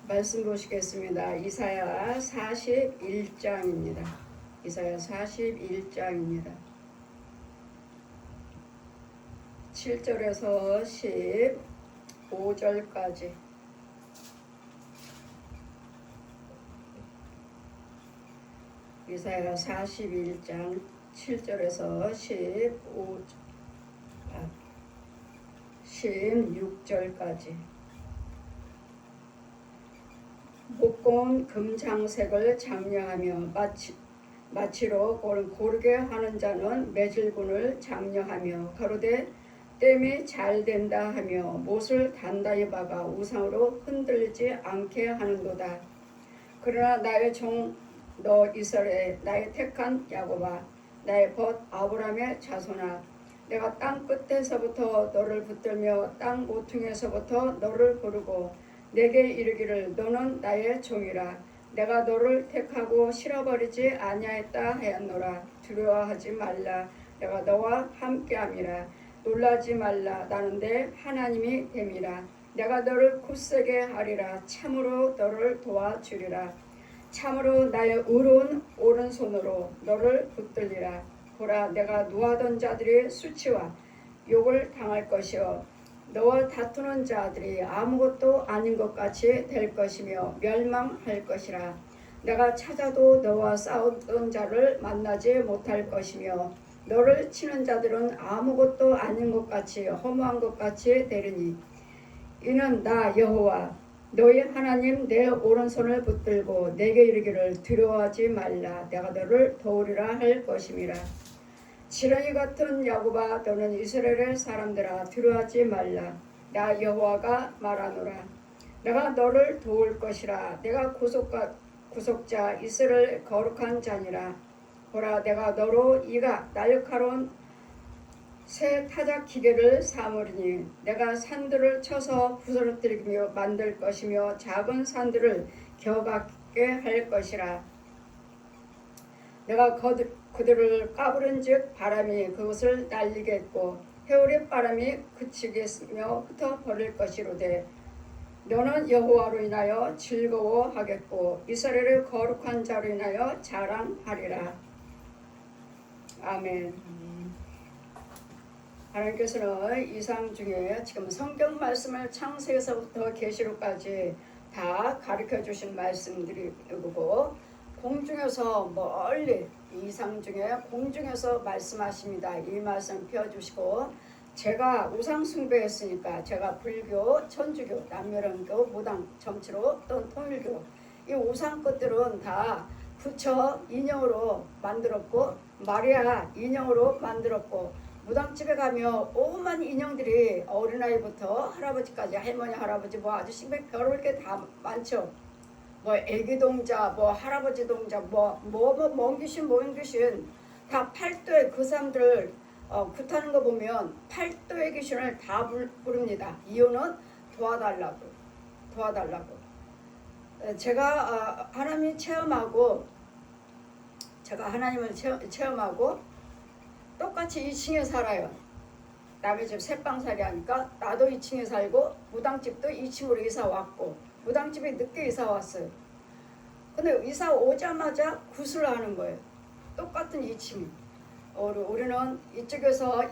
말씀 보시겠습니다. 이사야 41장입니다. 이사야 41장입니다. 7절에서 15절까지. 이사야 41장 7절에서 16절까지. 목공 금장색을 장려하며 마치로 고르게 하는 자는 매질군을 장려하며 가로되 땜이 잘 된다 하며 못을 단단히 박아 우상으로 흔들리지 않게 하는도다. 그러나 나의 종 너 이스라엘, 나의 택한 야곱아, 나의 벗 아브라함의 자손아, 내가 땅 끝에서부터 너를 붙들며 땅 모퉁이에서부터 너를 부르고 내게 이르기를 너는 나의 종이라. 내가 너를 택하고 실어버리지 아니하였다 하였노라. 두려워하지 말라. 내가 너와 함께함이라. 놀라지 말라. 나는 내 하나님이 됨이라. 내가 너를 굳세게 하리라. 참으로 너를 도와주리라. 참으로 나의 의로운 오른손으로 너를 붙들리라. 보라, 내가 노하던 자들이 수치와 욕을 당할 것이요 너와 다투는 자들이 아무것도 아닌 것 같이 될 것이며 멸망할 것이라. 내가 찾아도 너와 싸우던 자를 만나지 못할 것이며 너를 치는 자들은 아무것도 아닌 것 같이 허무한 것 같이 되리니 이는 나 여호와 너희 하나님 내 오른손을 붙들고 내게 이르기를 두려워하지 말라. 내가 너를 도우리라 할 것임이라. 지렁이 같은 야곱아, 너는 이스라엘의 사람들아 두려워하지 말라. 나 여호와가 말하노라. 내가 너를 도울 것이라. 내가 구속자 이스라엘 거룩한 자니라. 보라, 내가 너로 이가 날카로운 새 타작 기계를 삼으리니 내가 산들을 쳐서 부스러뜨리며 만들 것이며 작은 산들을 겨같게 할 것이라. 내가 그들을 까부른즉 바람이 그것을 날리겠고 해오리 바람이 그치겠으며 흩어버릴 것이로되 너는 여호와로 인하여 즐거워하겠고 이스라엘의 거룩한 자로 인하여 자랑하리라. 아멘. 하나님께서는 이상 중에 지금 성경 말씀을 창세에서부터 계시록까지 다 가르쳐 주신 말씀들이고 공중에서 멀리 이상 중에 공중에서 말씀하십니다. 이 말씀 펴주시고 제가 우상 숭배했으니까 제가 불교, 천주교, 남멸원교, 무당, 정치로 또는 통일교 이 우상 것들은 다 부처 인형으로 만들었고 마리아 인형으로 만들었고 무당집에 가면 오만 인형들이 어린아이부터 할아버지까지 할머니 할아버지 뭐 아저씨 별볼 게 다 많죠. 뭐 애기 동자 뭐 할아버지 동자 먼 귀신 먼 귀신 다 팔도에 그 사람들 굿하는 거 보면 팔도의 귀신을 다 부릅니다. 이유는 도와달라고. 제가 하나님을 체험하고 똑같이 2층에 살아요. 남의 집 새빵살이 하니까 나도 2층에 살고 무당집도 2층으로 이사 왔고 무당집에 늦게 이사 왔어요. 근데 이사 오자마자 구슬을 하는 거예요. 똑같은 2층. 우리는 이쪽에서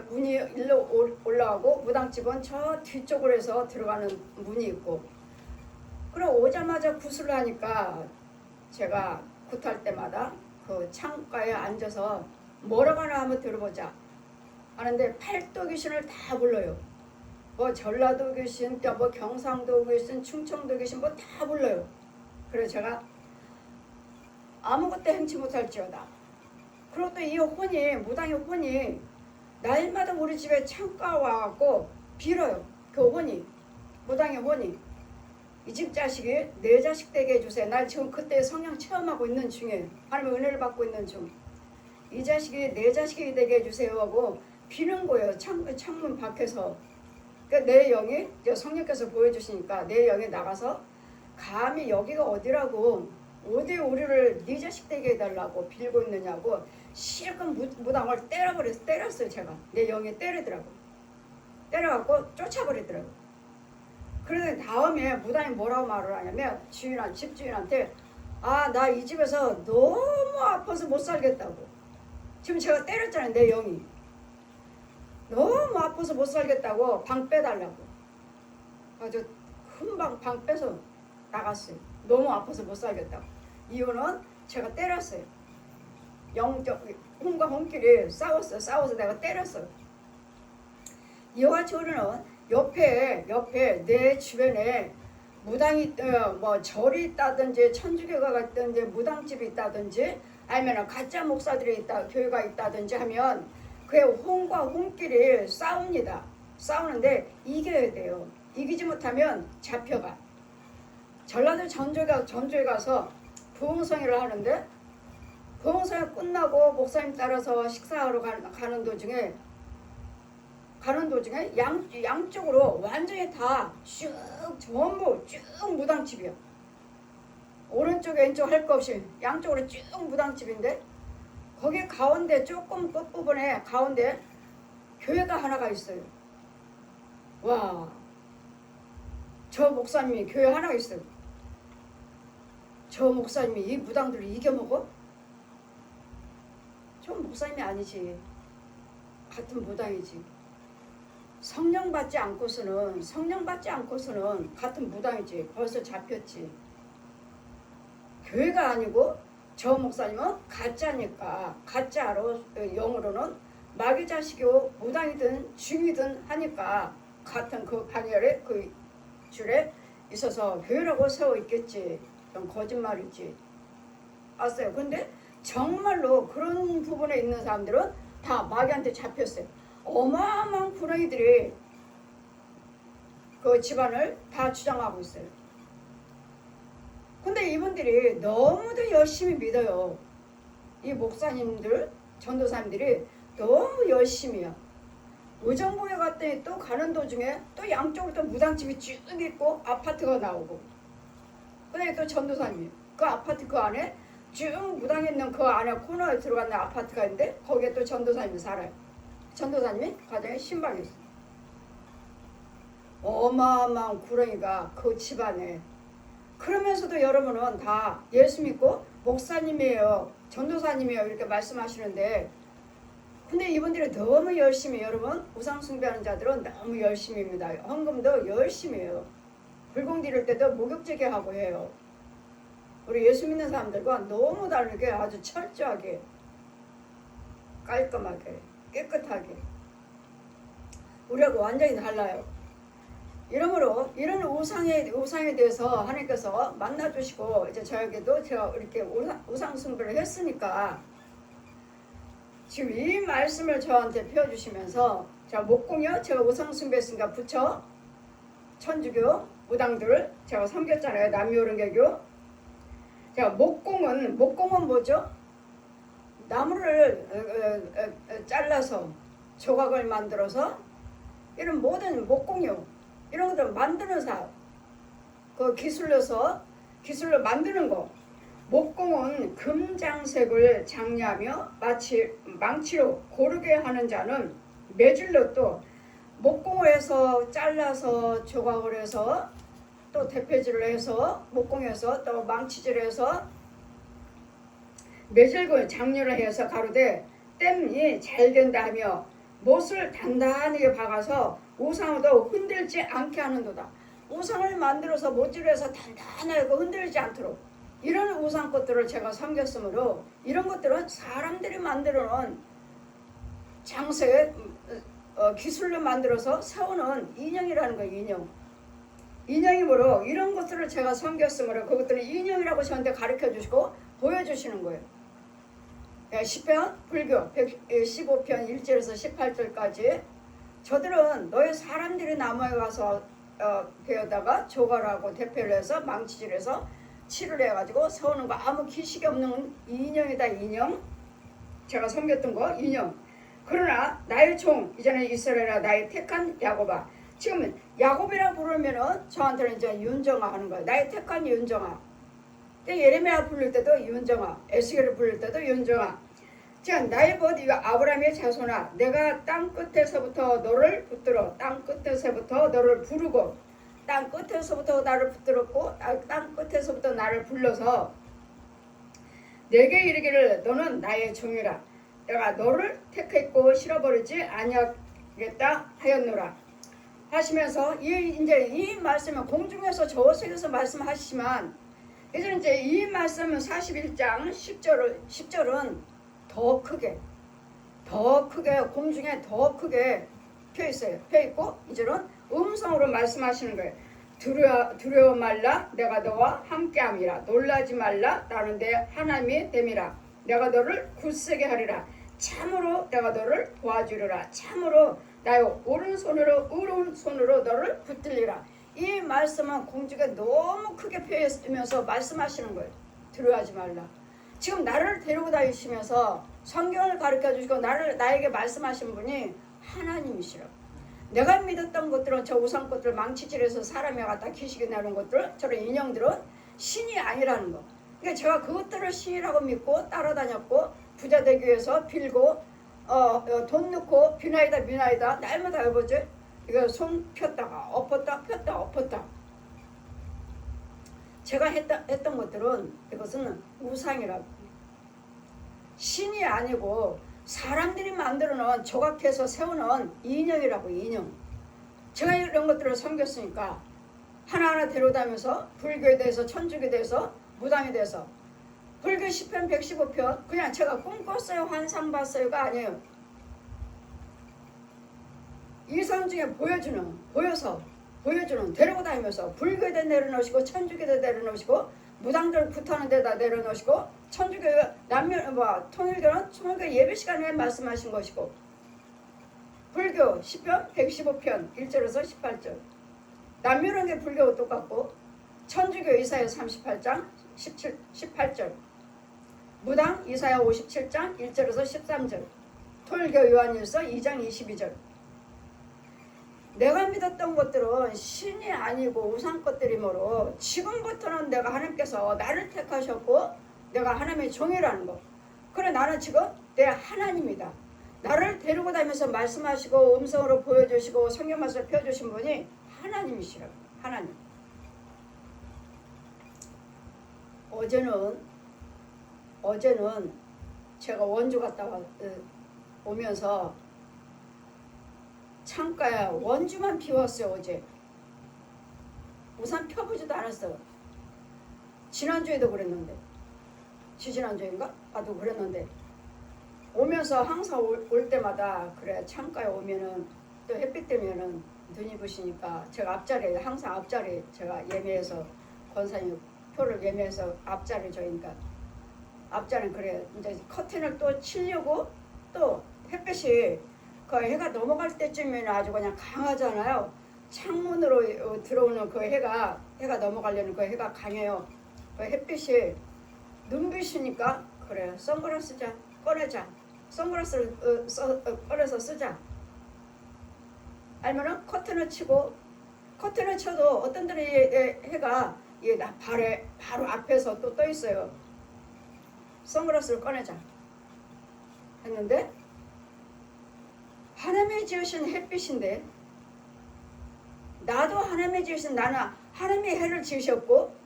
문이 일로 올라가고 무당집은 저 뒤쪽으로 해서 들어가는 문이 있고 그럼 오자마자 구슬을 하니까 제가 굿할 때마다 그 창가에 앉아서 뭐라고 하나 한번 들어보자 하는데 팔도 귀신을 다 불러요. 뭐 전라도 귀신, 뭐 경상도 귀신, 충청도 귀신 뭐 다 불러요. 그래서 제가 아무것도 행치 못할지어다. 그리고 또 이 혼이 무당의 혼이 날마다 우리 집에 창가 와갖고 빌어요. 그 혼이 무당의 혼이 이 집 자식이 내 자식 되게 해주세요. 날 지금 그때 성령 체험하고 있는 중에 하나님의 은혜를 받고 있는 중. 이 자식이 내 자식이 되게 해주세요 하고 비는 거예요. 창문 밖에서. 그러니까 내 영이 성령께서 보여주시니까 내 영이 나가서 감히 여기가 어디라고 어디 우리를 네 자식 되게 해달라고 빌고 있느냐고 실컷 무당을 때렸어요. 제가 내 영이 때리더라고. 때려갖고 쫓아버리더라고. 그러더니 다음에 무당이 뭐라고 말을 하냐면 집주인한테 나 이 집에서 너무 아파서 못 살겠다고. 지금 제가 때렸잖아요. 내 영이. 너무 아파서 못 살겠다고 방 빼달라고. 아주 금방 방 빼서 나갔어요. 너무 아파서 못 살겠다고. 이유는 제가 때렸어요. 영적 혼과 혼끼리 싸웠어요. 싸워서 내가 때렸어요. 이와 같이 우리는 옆에 내 주변에 무당이 뭐 절이 있다든지 천주교가 있다든지 무당집이 있다든지 아니면 가짜 목사들이 교회가 있다든지 하면 그의 혼과 혼끼리 싸웁니다. 싸우는데 이겨야 돼요. 이기지 못하면 잡혀가. 전라도 전주에 가서 부흥성회를 하는데 부흥성회 끝나고 목사님 따라서 식사하러 가는 도중에 양쪽으로 완전히 다 쭉 전부 쭉 무당집이야. 오른쪽 왼쪽 할 거 없이 양쪽으로 쭉 무당집인데 거기 가운데 조금 끝부분에 가운데 교회가 하나가 있어요. 와, 저 목사님이 교회 하나가 있어요. 저 목사님이 이 무당들을 이겨먹어? 저 목사님이 아니지. 같은 무당이지. 성령 받지 않고서는 같은 무당이지. 벌써 잡혔지. 교회가 아니고 저 목사님은 가짜니까 가짜로 영으로는 마귀 자식이고 무당이든 중이든 하니까 같은 그 반열에 그 줄에 있어서 교회라고 세워 있겠지. 그건 거짓말이지. 알았어요. 근데 정말로 그런 부분에 있는 사람들은 다 마귀한테 잡혔어요. 어마어마한 구렁이들이 그 집안을 다 주장하고 있어요. 근데 이분들이 너무도 열심히 믿어요. 이 목사님들, 전도사님들이 너무 열심히요. 의정부에 갔더니 또 가는 도중에 또 양쪽으로 또 무당집이 쭉 있고 아파트가 나오고, 그다음에 또 전도사님이 그 아파트 그 안에 쭉 무당 있는 그 안에 코너에 들어가는 아파트가 있는데 거기에 또 전도사님이 살아요. 전도사님이 가정에 신방이 있어요. 어마어마한 구렁이가 그 집안에. 그러면서도 여러분은 다 예수 믿고 목사님이에요, 전도사님이에요 이렇게 말씀하시는데, 근데 이분들이 너무 열심히, 여러분 우상 숭배하는 자들은 너무 열심히입니다. 헌금도 열심히 해요. 불공 지를 때도 목욕제게 하고 해요. 우리 예수 믿는 사람들과 너무 다르게 아주 철저하게 깔끔하게 깨끗하게 우리하고 완전히 달라요. 이러므로 이런 우상에 대해서 하나님께서 만나주시고 이제 저에게도 제가 이렇게 우상 숭배를 했으니까 지금 이 말씀을 저한테 펴주시면서 자, 목공이요, 제가 우상 숭배했으니까 부처, 천주교, 무당들을 제가 섬겼잖아요. 남미오른개교. 자, 목공은 뭐죠? 나무를 잘라서 조각을 만들어서 이런 모든 목공요 이런 것들 만드는 사업, 그 기술로 만드는 거. 목공은 금장색을 장려하며 마치 망치로 고르게 하는 자는 매질로 또 목공을 해서 잘라서 조각을 해서 또 대패질을 해서 목공해서 또 망치질을 해서 매질고 장려를 해서 가로되 땜이 잘 된다 하며 못을 단단하게 박아서 우상도 흔들지 않게 하는도다. 우상을 만들어서 못질해서 단단하게 흔들지 않도록 이런 우상 것들을 제가 섬겼으므로 이런 것들은 사람들이 만들어놓은 장세 기술로 만들어서 세우는 인형이라는 거예요. 인형이므로 이런 것들을 제가 섬겼으므로 그것들은 인형이라고 저한테 가르쳐 주시고 보여주시는 거예요. 시편 불교 115편 1절에서 18절까지 저들은 너희 사람들이 나무에 가서 베어다가 조각하고 대패를 해서 망치질해서 칠을 해가지고 세우는 거 아무 기식이 없는 인형이다. 인형. 제가 섬겼던 거 인형. 그러나 나의 종 이제는 이스라엘아 나의 택한 야곱아. 지금 야곱이라 부르면은 저한테는 이제 윤정아 하는 거예요. 나의 택한 윤정아. 예레미야 부를 때도 윤정아, 에스겔을 부를 때도 윤정아. 자, 나의 벗 이거 아브라함의 자손아, 내가 땅 끝에서부터 너를 붙들어 땅 끝에서부터 너를 부르고 땅 끝에서부터 나를 붙들었고 땅 끝에서부터 나를 불러서 내게 이르기를 너는 나의 종이라 내가 너를 택했고 실어버리지 아니하겠다 하였노라 하시면서 이제 이 말씀은 공중에서 저세에서 말씀하시지만 이제 이 말씀은 41장 10절은 더 크게 공중에 더 크게 펴있어요. 펴있고 이제는 음성으로 말씀하시는 거예요. 두려워 말라 내가 너와 함께함이라 놀라지 말라 나는 내 하나님이 됨이라 내가 너를 굳세게 하리라 참으로 내가 너를 도와주리라 참으로 나의 오른손으로 너를 붙들리라. 이 말씀은 공중에 너무 크게 펴있으면서 말씀하시는 거예요. 두려워하지 말라. 지금 나를 데리고 다니시면서 성경을 가르쳐 주시고 나에게 말씀하신 분이 하나님이시라. 내가 믿었던 것들은 저 우상 것들 망치질해서 사람이 갖다 기식이 나는 것들 저런 인형들은 신이 아니라는 거. 그러니까 제가 그것들을 신이라고 믿고 따라다녔고 부자 되기 위해서 빌고 돈 넣고 비나이다 날마다 해보지. 이거 손 폈다가 엎었다 폈다 엎었다. 제가 했던 것들은 이것은 우상이라고. 신이 아니고 사람들이 만들어 놓은 조각해서 세우는 인형이라고. 인형. 제가 이런 것들을 섬겼으니까 하나하나 데려다면서 불교에 대해서 천주교에 대해서 무당에 대해서 불교 10편 115편 그냥 제가 꿈꿨어요 환상 봤어요가 아니에요. 이상 중에 보여주는 데리고 다니면서 불교에 대해 내려놓으시고 천주교에 대해 내려놓으시고 무당들 붙하는 데다 내려놓으시고 천주교 통일교는 통일교 예배 시간에 말씀하신 것이고 불교 10편 115편 1절에서 18절 남묘론계 불교가 똑같고 천주교 이사야 38장 18절 무당 이사야 57장 1절에서 13절 통일교 요한일서 2장 22절 내가 믿었던 것들은 신이 아니고 우상 것들이므로 지금부터는 내가 하나님께서 나를 택하셨고 내가 하나님의 종이라는 거. 그래 나는 지금 내 하나님이다. 나를 데리고 다니면서 말씀하시고 음성으로 보여주시고 성경 말씀을 펴주신 분이 하나님이시라고. 하나님. 어제는 제가 원주 갔다 오면서 창가에 원주만 비웠어요. 어제 우산 펴보지도 않았어. 지난주에도 그랬는데 지지난주인가? 나도 그랬는데 오면서 항상 올 때마다 그래 창가에 오면은 또 햇빛 때면은 눈이 부시니까 제가 앞자리에 항상 앞자리 제가 예매해서 권사님 표를 예매해서 앞자리 줘니까 앞자리는 그래 이제 커튼을 또 치려고 또 햇빛이 그 해가 넘어갈 때쯤에는 아주 그냥 강하잖아요. 창문으로 들어오는 그 해가 넘어가려는 그 해가 강해요. 그 햇빛이 눈부시니까 그래 선글라스 꺼내자. 선글라스를 꺼내서 쓰자. 아니면은 커튼을 쳐도 어떤 데는 해가 나 바로 앞에서 또 떠 있어요. 선글라스를 꺼내자 했는데 하나님이 지으신 햇빛인데 나도 하나님이 지으신 나는 하나님의 해를 지으셨고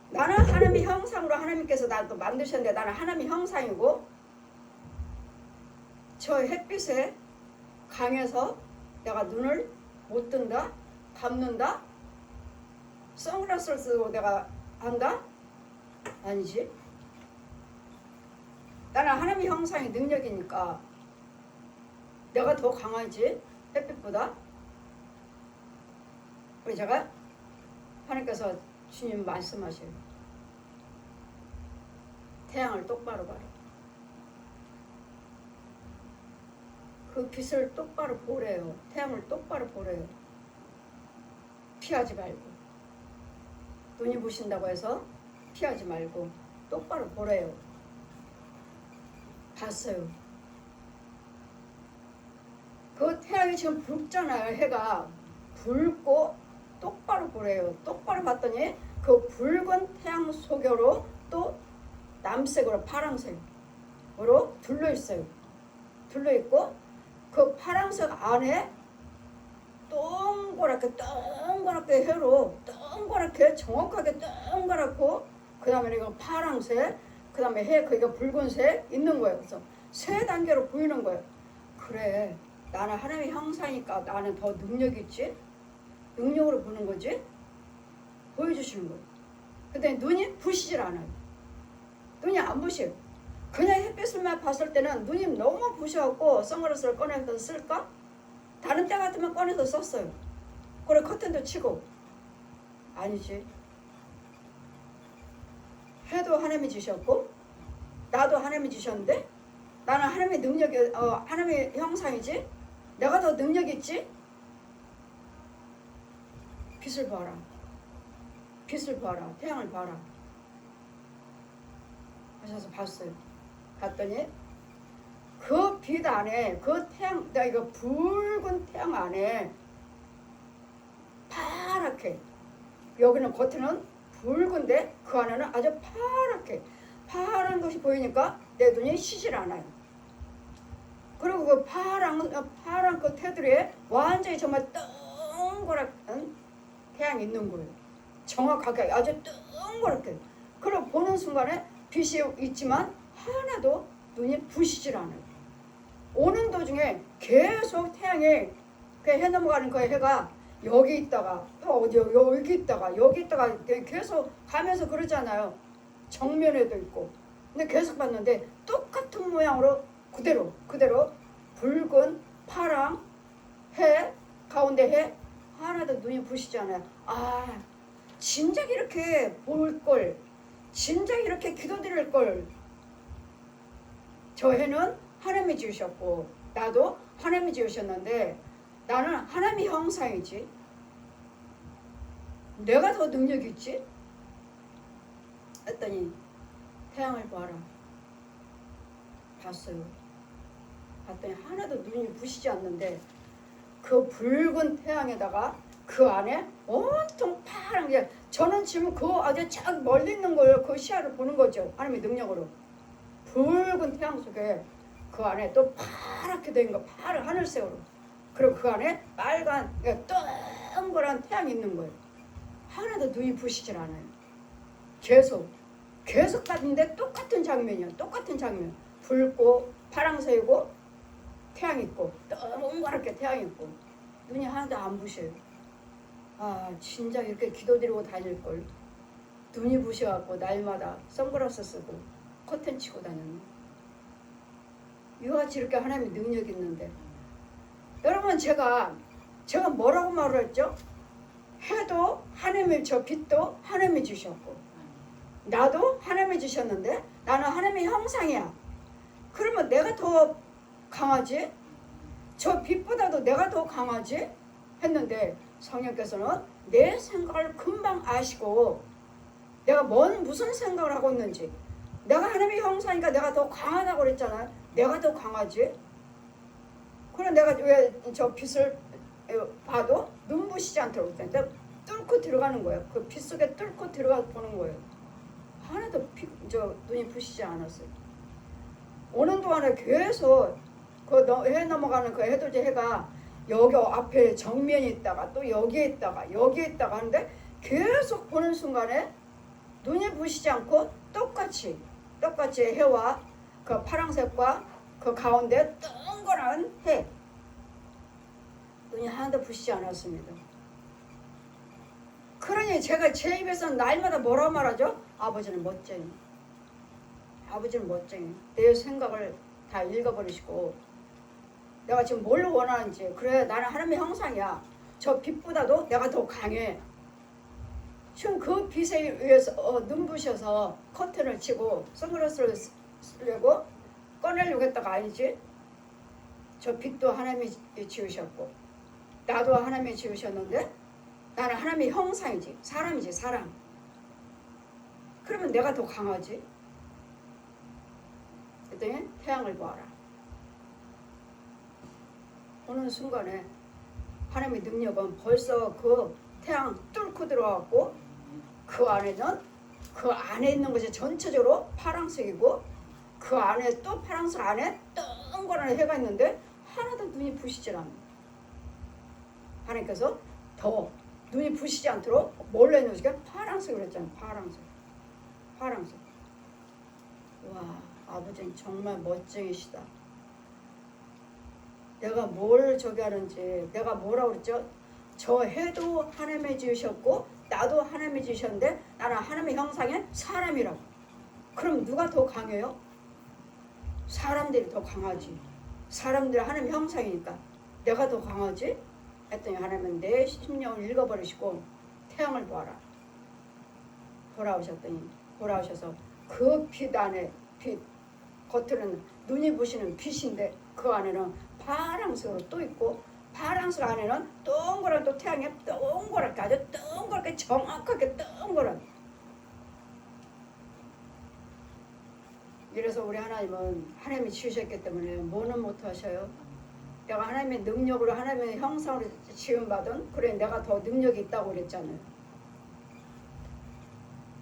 나는 하나님의 형상으로 하나님께서 나도 만드셨는데 나는 하나님의 형상이고 저 햇빛에 강해서 내가 눈을 못 뜬다? 감는다? 선글라스를 쓰고 내가 한다? 아니지. 나는 하나님의 형상의 능력이니까 내가 더 강하지 햇빛보다. 그래서 제가 하나님께서 주님 말씀하셔요. 태양을 똑바로 봐라. 그 빛을 똑바로 보래요. 태양을 똑바로 보래요. 피하지 말고. 눈이 부신다고 해서 피하지 말고 똑바로 보래요. 봤어요. 그 태양이 지금 붉잖아요. 해가 붉고 똑바로 보래요. 똑바로 봤더니 그 붉은 태양 속으로 또 남색으로 파란색으로 둘러있어요. 둘러있고 그 파란색 안에 동그랗게 해로 동그랗게 정확하게 동그랗고 그 다음에 이거 파랑색 그 다음에 해 그러니까 붉은색 있는 거예요. 그래서 세 단계로 보이는 거예요. 그래 나는 하나님의 형상이니까 나는 더 능력 있지? 능력으로 보는 거지? 보여주시는 거예요. 근데 눈이 부시질 않아요. 눈이 안 부셔요. 그냥 햇빛을만 봤을 때는 눈이 너무 부셔갖고 선글라스를 꺼내서 쓸까? 다른 때 같으면 꺼내서 썼어요. 그래 커튼도 치고. 아니지. 해도 하나님이 주셨고 나도 하나님이 주셨는데 나는 하나님의 능력이 하나님의 형상이지. 내가 더 능력 있지. 빛을 봐라. 빛을 봐라. 태양을 봐라. 하셔서 봤어요. 봤더니 그 빛 안에 그 태양, 이거 붉은 태양 안에 파랗게 여기는 겉에는 붉은데 그 안에는 아주 파랗게 파란 것이 보이니까 내 눈이 쉬질 않아요. 그리고 그 파란 그 테두리에 완전히 정말 동그랗은 태양이 있는 거예요. 정확하게 아주 동그랗게. 그리고 보는 순간에 빛이 있지만 하나도 눈이 부시질 않아요. 오는 도중에 계속 태양이 그 해 넘어가는 그 해가 여기 있다가 또 어디 여기 있다가 계속 가면서 그러잖아요. 정면에도 있고. 근데 계속 봤는데 똑같은 모양으로 그대로 붉은 파랑 해 가운데 해 하나도 눈이 부시지 않아요. 아 진작 이렇게 볼 걸, 진작 이렇게 기도드릴 걸. 저 해는 하나님이 지으셨고 나도 하나님이 지으셨는데 나는 하나님의 형상이지. 내가 더 능력이 있지. 했더니 태양을 봐라. 봤어요. 봤더니 하나도 눈이 부시지 않는데 그 붉은 태양에다가 그 안에 온통 파란 게 저는 지금 그 아주 쫙 멀리 있는 걸 그 시야를 보는 거죠. 하나님의 능력으로. 붉은 태양 속에 그 안에 또 파랗게 된 거, 파란 하늘색으로. 그리고 그 안에 빨간 동그란 태양이 있는 거예요. 하나도 눈이 부시질 않아요. 계속 봤는데 똑같은 장면이요. 똑같은 장면. 붉고 파랑색이고 태양 있고 동그랗게 태양 있고 눈이 하나도 안 부셔요. 아 진짜 이렇게 기도드리고 다닐 걸. 눈이 부셔갖고 날마다 선글라스 쓰고 커튼 치고 다녔네. 이와같이 이렇게 하나님의 능력이 있는데 여러분 제가 뭐라고 말을 했죠? 해도 하나님의 저 빛도 하나님이 주셨고 나도 하나님이 주셨는데 나는 하나님의 형상이야. 그러면 내가 더 강하지? 저 빛보다도 내가 더 강하지? 했는데 성령께서는 내 생각을 금방 아시고 내가 무슨 생각을 하고 있는지 내가 하나님의 형상이니까 내가 더 강하다고 그랬잖아요. 내가 더 강하지? 그럼 내가 왜 저 빛을 봐도 눈부시지 않도록 뚫고 들어가는 거예요. 그 빛 속에 뚫고 들어가 보는 거예요. 하나도 눈이 부시지 않았어요. 오는 동안에 계속 해 넘어가는 그 해돋이 해가 여기 앞에 정면이 있다가 또 여기에 있다가 하는데 계속 보는 순간에 눈이 부시지 않고 똑같이 해와 그 파란색과 그 가운데 동그란 해 눈이 하나도 부시지 않았습니다. 그러니 제가 제 입에서 날마다 뭐라고 말하죠? 아버지는 멋쟁이. 내 생각을 다 읽어버리시고 내가 지금 뭘 원하는지. 그래 나는 하나님의 형상이야. 저 빛보다도 내가 더 강해. 지금 그 빛에 의해서 눈부셔서 커튼을 치고 선글라스를 쓰려고 꺼내려고 했다가 아니지. 저 빛도 하나님이 지으셨고 나도 하나님이 지으셨는데 나는 하나님의 형상이지. 사람이지 사람. 그러면 내가 더 강하지. 그랬더니 태양을 봐라. 어느 순간에 하나님의 능력은 벌써 그 태양 뚫고 들어왔고 그 안에 있는 것이 전체적으로 파란색이고 그 안에 또 파란색 안에 동그란 해가 있는데 하나도 눈이 부시질 않아. 하나님께서 더 눈이 부시지 않도록 뭘로 해놓으시까? 파랑색으로 했잖아요. 파랑색. 와, 아버지는 정말 멋쟁이시다. 내가 뭘 저기 하는지, 내가 뭐라고 그랬죠? 저 해도 하나님이 지으셨고 나도 하나님이 지으셨는데 나는 하나님의 형상의 사람이라고. 그럼 누가 더 강해요? 사람들이 더 강하지. 사람들이 하나님의 형상이니까 내가 더 강하지? 했더니 하나님은 내 심령을 읽어버리시고 태양을 보아라. 돌아오셔서 그 빛 안에, 빛 겉으로는 눈이 부시는 빛인데 그 안에는 파랑색으로 또 있고, 파랑색 안에는 동그란 또 태양이 동그랗게, 아주 동그랗게, 정확하게 동그란. 이래서 우리 하나님은 하나님이 지으셨기 때문에 뭐는 못하셔요. 내가 하나님의 능력으로, 하나님의 형상으로 지음받은, 그래 내가 더 능력이 있다고 그랬잖아요.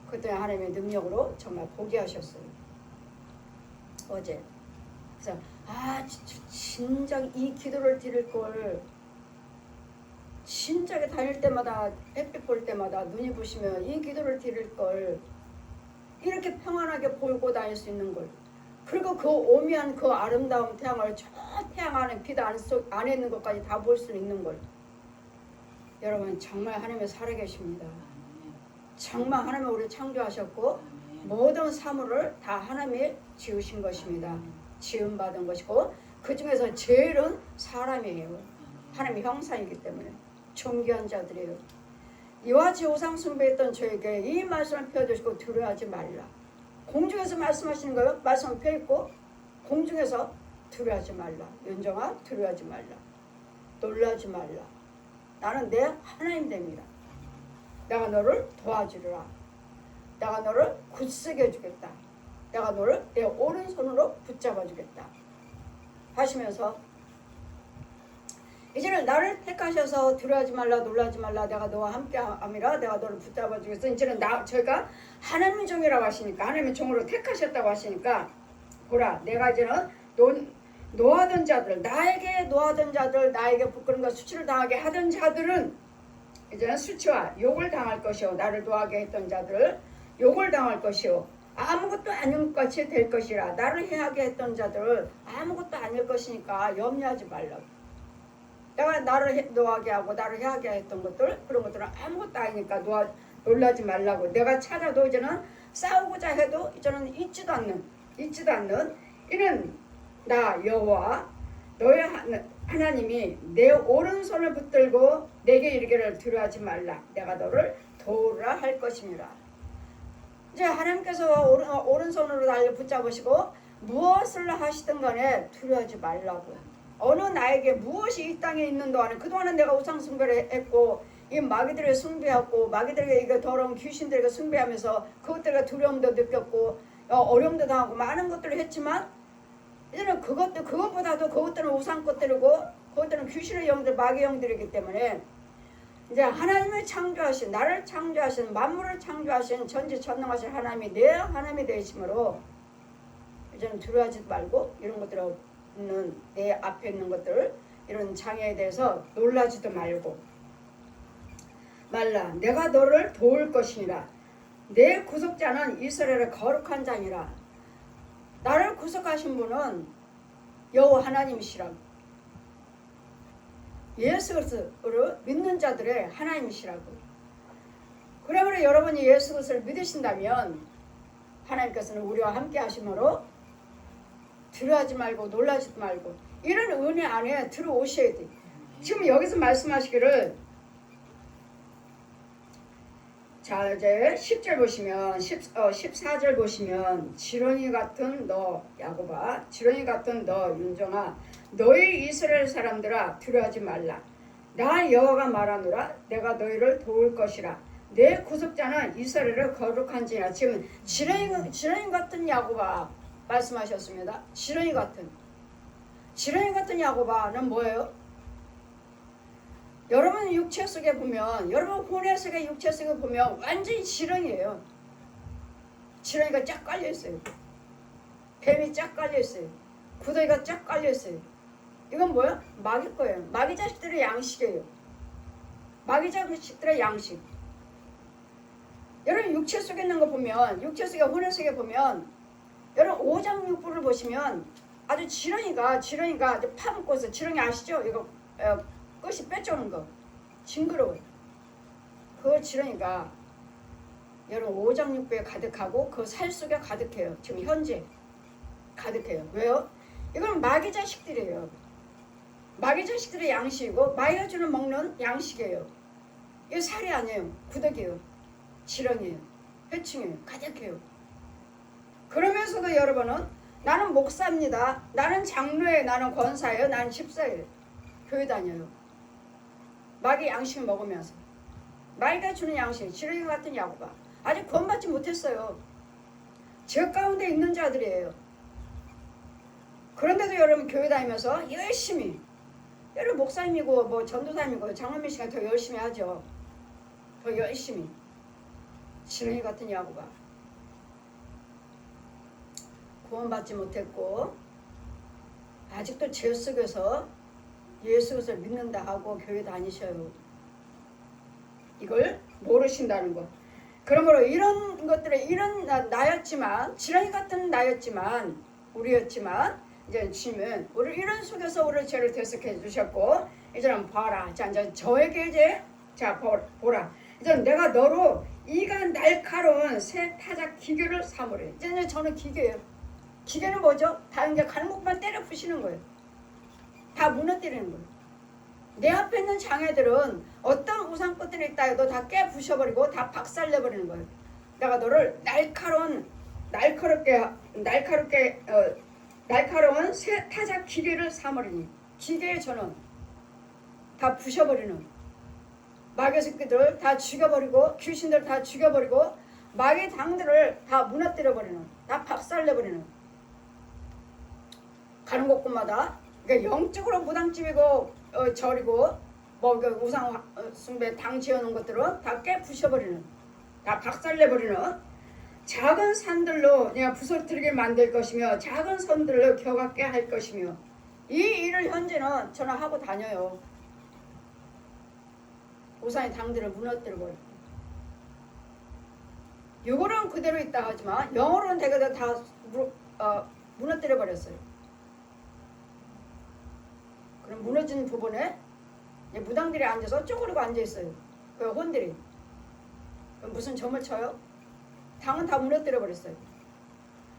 그때 하나님의 능력으로 정말 보게 하셨어요. 어제. 그래서 진작 이 기도를 드릴 걸, 진작에 다닐 때마다, 햇빛 볼 때마다 눈이 부시면 이 기도를 드릴 걸, 이렇게 평안하게 보고 다닐 수 있는 걸, 그리고 그 오묘한 그 아름다운 태양을 저 태양 안에, 빛 안에 있는 것까지 다 볼 수 있는 걸. 여러분 정말 하나님이 살아계십니다. 정말 하나님이 우리를 창조하셨고 모든 사물을 다 하나님이 지으신 것입니다. 지음받은 것이고 그 중에서 제일은 사람이에요. 하나님의 형상이기 때문에 존귀한 자들이에요. 이와 같이 우상 숭배했던 저에게 이 말씀을 펴주시고 두려워하지 말라. 공중에서 말씀하시는 거예요. 말씀을 펴있고 공중에서 두려워하지 말라. 윤정아, 두려워하지 말라. 놀라지 말라. 나는 내 하나님 됩니다. 내가 너를 도와주리라. 내가 너를 굳세게 해주겠다. 내가 너를 내 오른손으로 붙잡아 주겠다 하시면서, 이제는 나를 택하셔서 두려워하지 말라, 놀라지 말라, 내가 너와 함께 함이라, 내가 너를 붙잡아 주겠어. 이제는 저희가 하나님의 종이라고 하시니까, 하나님의 종으로 택하셨다고 하시니까, 보라, 내가 이제는 노하던 자들, 나에게 노하던 자들, 나에게 부끄러움과 수치를 당하게 하던 자들은 이제는 수치와 욕을 당할 것이요, 나를 노하게 했던 자들 욕을 당할 것이요, 아무것도 아닌 것 같이 될 것이라. 나를 해하게 했던 자들을 아무것도 아닐 것이니까 염려하지 말라고. 내가 나를 노하게 하고 나를 해하게 했던 것들, 그런 것들은 아무것도 아니니까 놀라지 말라고. 내가 찾아도 이제는 싸우고자 해도 이제는 잊지도 않는 이는 나 여호와 너의 하나님이 내 오른손을 붙들고 내게 이르기를 두려워하지 말라. 내가 너를 도우라 할 것입니다. 이제 하나님께서 오른손으로 나를 붙잡으시고 무엇을 하시든 간에 두려워하지 말라고. 어느 나에게 무엇이 이 땅에 있는 동안에, 그동안은 내가 우상 숭배를 했고 이 마귀들을 숭배하고 마귀들에게 이거 더러운 귀신들에게 숭배하면서 그것들과 두려움도 느꼈고 어려움도 당하고 많은 것들을 했지만, 이제는 그것보다도 그것들은 우상 것들이고 그것들은 귀신의 영들, 마귀 영들이기 때문에 이제 하나님을 창조하신, 나를 창조하신, 만물을 창조하신 전지전능하신 하나님이 내 하나님이 되심으로 이제는 두려워하지 말고 이런 것들은 내 앞에 있는 것들, 이런 장애에 대해서 놀라지도 말라. 내가 너를 도울 것이니라. 내 구속자는 이스라엘의 거룩한 자니라. 나를 구속하신 분은 여호와 하나님이시라고. 예수 그리스도를 믿는 자들의 하나님이시라고. 그러므로 여러분이 예수 그리스도를 믿으신다면 하나님께서는 우리와 함께 하심으로 두려워하지 말고 놀라지도 말고 이런 은혜 안에 들어오셔야 돼. 지금 여기서 말씀하시기를, 자 이제 10절 보시면 14절 보시면, 지렁이 같은 너 야곱아, 지렁이 같은 너 윤정아, 너희 이스라엘 사람들아 두려워하지 말라. 나 여호와가 말하노라. 내가 너희를 도울 것이라. 내 구속자는 이스라엘을 거룩한지라. 지금 지렁이 같은 야곱아 말씀하셨습니다. 지렁이 같은 야곱아는 뭐예요? 여러분 육체 속에 보면, 여러분 혼의 속에 육체 속에 보면 완전히 지렁이에요. 지렁이가 쫙 깔려 있어요. 뱀이 쫙 깔려 있어요. 구더기가 쫙 깔려 있어요. 이건 뭐야? 마귀 거예요. 마귀 자식들의 양식이에요. 마귀 자식들의 양식. 여러분 육체 속에 있는 거 보면, 육체 속에 혼의 속에 보면, 여러분 오장육부를 보시면 아주 지렁이가 아주 파묻고서, 지렁이 아시죠? 이거 끝이 빼쫓는 거 징그러워요. 그 지렁이가 여러분 오장육부에 가득하고 그 살 속에 가득해요. 지금 현재 가득해요. 왜요? 이건 마귀 자식들이에요. 마귀 자식들의 양식이고 마귀가 주는 먹는 양식이에요. 이거 살이 아니에요. 구더기예요. 지렁이에요. 회충이에요. 가득해요. 그러면서도 여러분은 나는 목사입니다. 나는 장로예요. 나는 권사예요. 나는 집사예요. 교회 다녀요. 마귀 양식 먹으면서. 마귀가 주는 양식, 지렁이 같은 야구가 아직 구원받지 못했어요. 죄 가운데 있는 자들이에요. 그런데도 여러분 교회 다니면서 열심히, 여러분 목사님이고 뭐 전도사님이고 장로님이시가 더 열심히 하죠. 더 열심히. 지렁이 같은 야구가 구원받지 못했고 아직도 죄 속에서 예수 그리스도를 믿는다 하고 교회 다니셔요. 이걸 모르신다는 것. 그러므로 이런 것들에 이런 나였지만, 지렁이 같은 나였지만, 우리였지만, 이제 주님은 우리 이런 속에서 우리 죄를 대속해 주셨고, 이제는 봐라. 자, 이제 저에게 이제 자 보라. 이제 내가 너로 이가 날카로운 새 타작 기계를 삼으래. 이제 저는 기계예요. 기계는 뭐죠? 다 이제 갈목만 때려 부시는 거예요. 다 무너뜨리는 거예요. 내 앞에 있는 장애들은 어떤 우상 것들이 있다 해도 다 깨 부셔버리고 다 박살내버리는 거예요. 내가 너를 날카로운 새 타작 기계를 삼으리니, 기계에 저는 다 부셔버리는, 마귀 새끼들 다 죽여버리고 귀신들 다 죽여버리고 마귀 당들을 다 무너뜨려버리는, 다 박살내버리는, 가는 곳곳마다 그러니까 영적으로 무당집이고 절이고 뭐 우상 숭배 당 지어놓은 것들은 다 깨 부셔버리는, 다 박살내버리는 작은 산들로 내가 부서뜨리게 만들 것이며 작은 선들로 겨갖게 할 것이며, 이 일을 현재는 저는 하고 다녀요. 우상의 당들을 무너뜨려버리고, 육으로는 그대로 있다 하지만 영어로는 대개 다 무너뜨려버렸어요. 그럼 무너진 부분에 무당들이 앉아서 쪼그리고 앉아있어요. 그 혼들이. 그럼 무슨 점을 쳐요? 당은 다 무너뜨려버렸어요.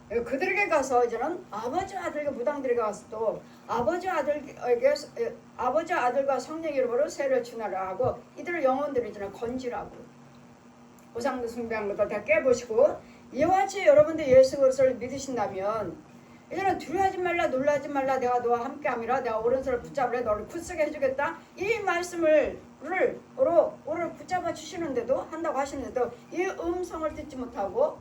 그들에게 가서 이제는 아버지 아들과 무당들에게 가서 또 아버지 아들과 성령 이름으로 세를 주나라 하고 이들을 영혼들을 이제는 건지라고, 우상도 숭배한 것도 다 깨보시고, 이와 같이 여러분들 예수 그리스도를 믿으신다면 이제는 두려워하지 말라, 놀라지 말라, 내가 너와 함께함이라, 내가 오른손을 붙잡으려 너를 굳세게 해주겠다. 이 말씀을 오늘 붙잡아 주시는데도, 한다고 하시는데도 이 음성을 듣지 못하고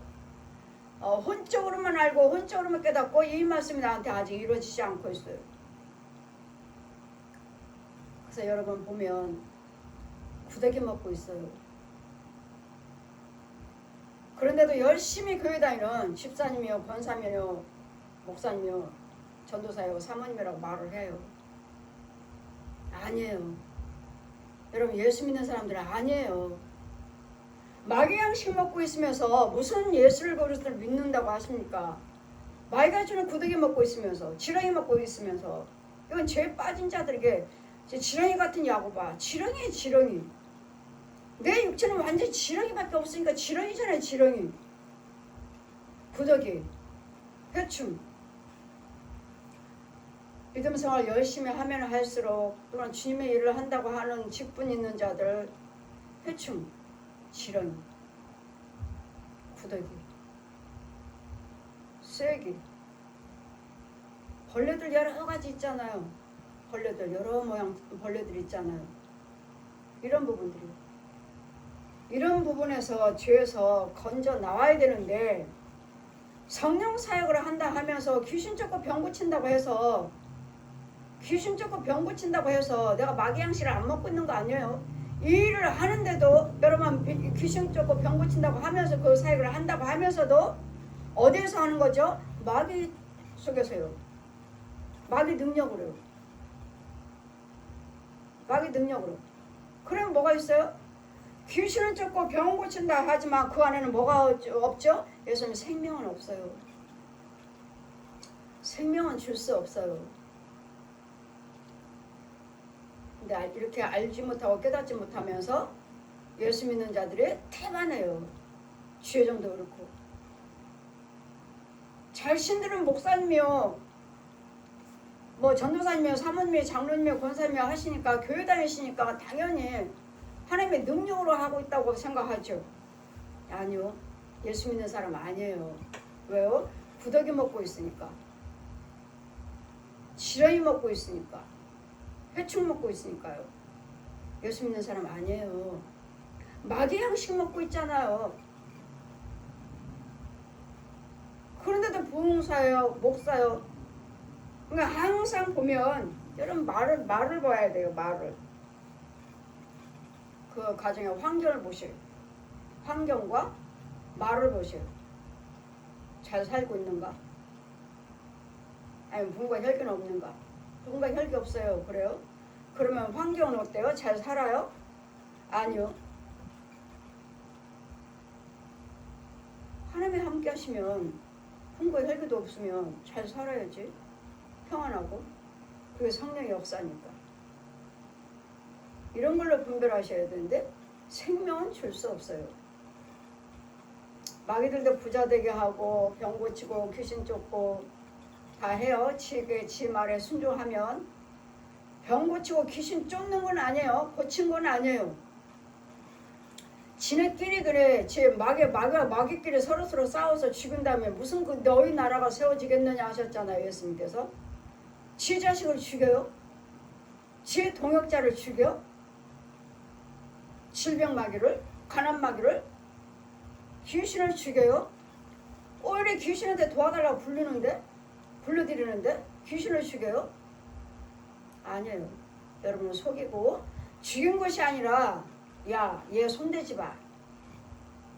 혼적으로만 알고 혼적으로만 깨닫고 이 말씀이 나한테 아직 이루어지지 않고 있어요. 그래서 여러분 보면 구더기 먹고 있어요. 그런데도 열심히 교회 다니는 집사님이요, 권사님이요, 목사님이요, 전도사요, 사모님이라고 말을 해요. 아니에요. 여러분 예수 믿는 사람들은 아니에요. 마귀 양식 먹고 있으면서 무슨 예수를 그리스도를 믿는다고 하십니까? 마귀가 주는 구더기 먹고 있으면서, 지렁이 먹고 있으면서, 이건 죄에 빠진 자들에게 지렁이 같은 야고바, 지렁이. 내 육체는 완전히 지렁이밖에 없으니까 지렁이잖아요. 지렁이, 구더기, 회충. 믿음 생활 열심히 하면 할수록, 또는 주님의 일을 한다고 하는 직분 있는 자들, 회충, 지렁이, 구더기, 쐐기, 벌레들 여러 가지 있잖아요. 벌레들 여러 모양 벌레들 있잖아요. 이런 부분들이, 이런 부분에서 죄에서 건져 나와야 되는데, 성령 사역을 한다 하면서 귀신 쫓고 병 고친다고 해서 내가 마귀 양식을 안 먹고 있는 거 아니에요. 이 일을 하는데도 여러분 귀신 쫓고 병 고친다고 하면서 그 사역을 한다고 하면서도 어디에서 하는 거죠? 마귀 속에서요. 마귀 능력으로. 그럼 뭐가 있어요? 귀신은 쫓고 병은 고친다 하지만 그 안에는 뭐가 없죠? 예수님 생명은 없어요. 생명은 줄 수 없어요. 근데 이렇게 알지 못하고 깨닫지 못하면서 예수 믿는 자들이 태만해요. 주여정도 그렇고. 자신들은 목사님이요, 뭐 전도사님이요, 사모님이요, 장로님이요, 권사님이요 하시니까, 교회 다니시니까 당연히 하나님의 능력으로 하고 있다고 생각하죠. 아니요. 예수 믿는 사람 아니에요. 왜요? 구더기 먹고 있으니까. 지렁이 먹고 있으니까. 회충 먹고 있으니까요. 예수 믿는 사람 아니에요. 마귀 양식 먹고 있잖아요. 그런데도 부흥사예요, 목사요. 그러니까 항상 보면 여러분 말을 봐야 돼요. 말을. 그 가정의 환경을 보세요. 환경과 말을 보세요. 잘 살고 있는가? 아니면 부흥과 혈기는 없는가? 부흥과 혈기 없어요. 그래요? 그러면 환경은 어때요? 잘 살아요? 아니요. 하나님이 함께 하시면 부흥과 혈기도 없으면 잘 살아야지. 평안하고. 그게 성령의 역사니까. 이런 걸로 분별하셔야 되는데 생명은 줄 수 없어요. 마귀들도 부자 되게 하고 병 고치고 귀신 쫓고 다 해요. 지 말에 순종하면. 병 고치고 귀신 쫓는 건 아니에요. 고친 건 아니에요. 지네끼리 그래. 마귀끼리 서로 싸워서 죽은 다음에 무슨 그 너희 나라가 세워지겠느냐 하셨잖아요. 예수님께서. 지 자식을 죽여요? 지 동역자를 죽여? 질병 마귀를? 가난 마귀를? 귀신을 죽여요? 오히려 귀신한테 도와달라고 불러드리는데 귀신을 죽여요? 아니에요. 여러분은 속이고 죽인 것이 아니라 야, 얘 손대지 마.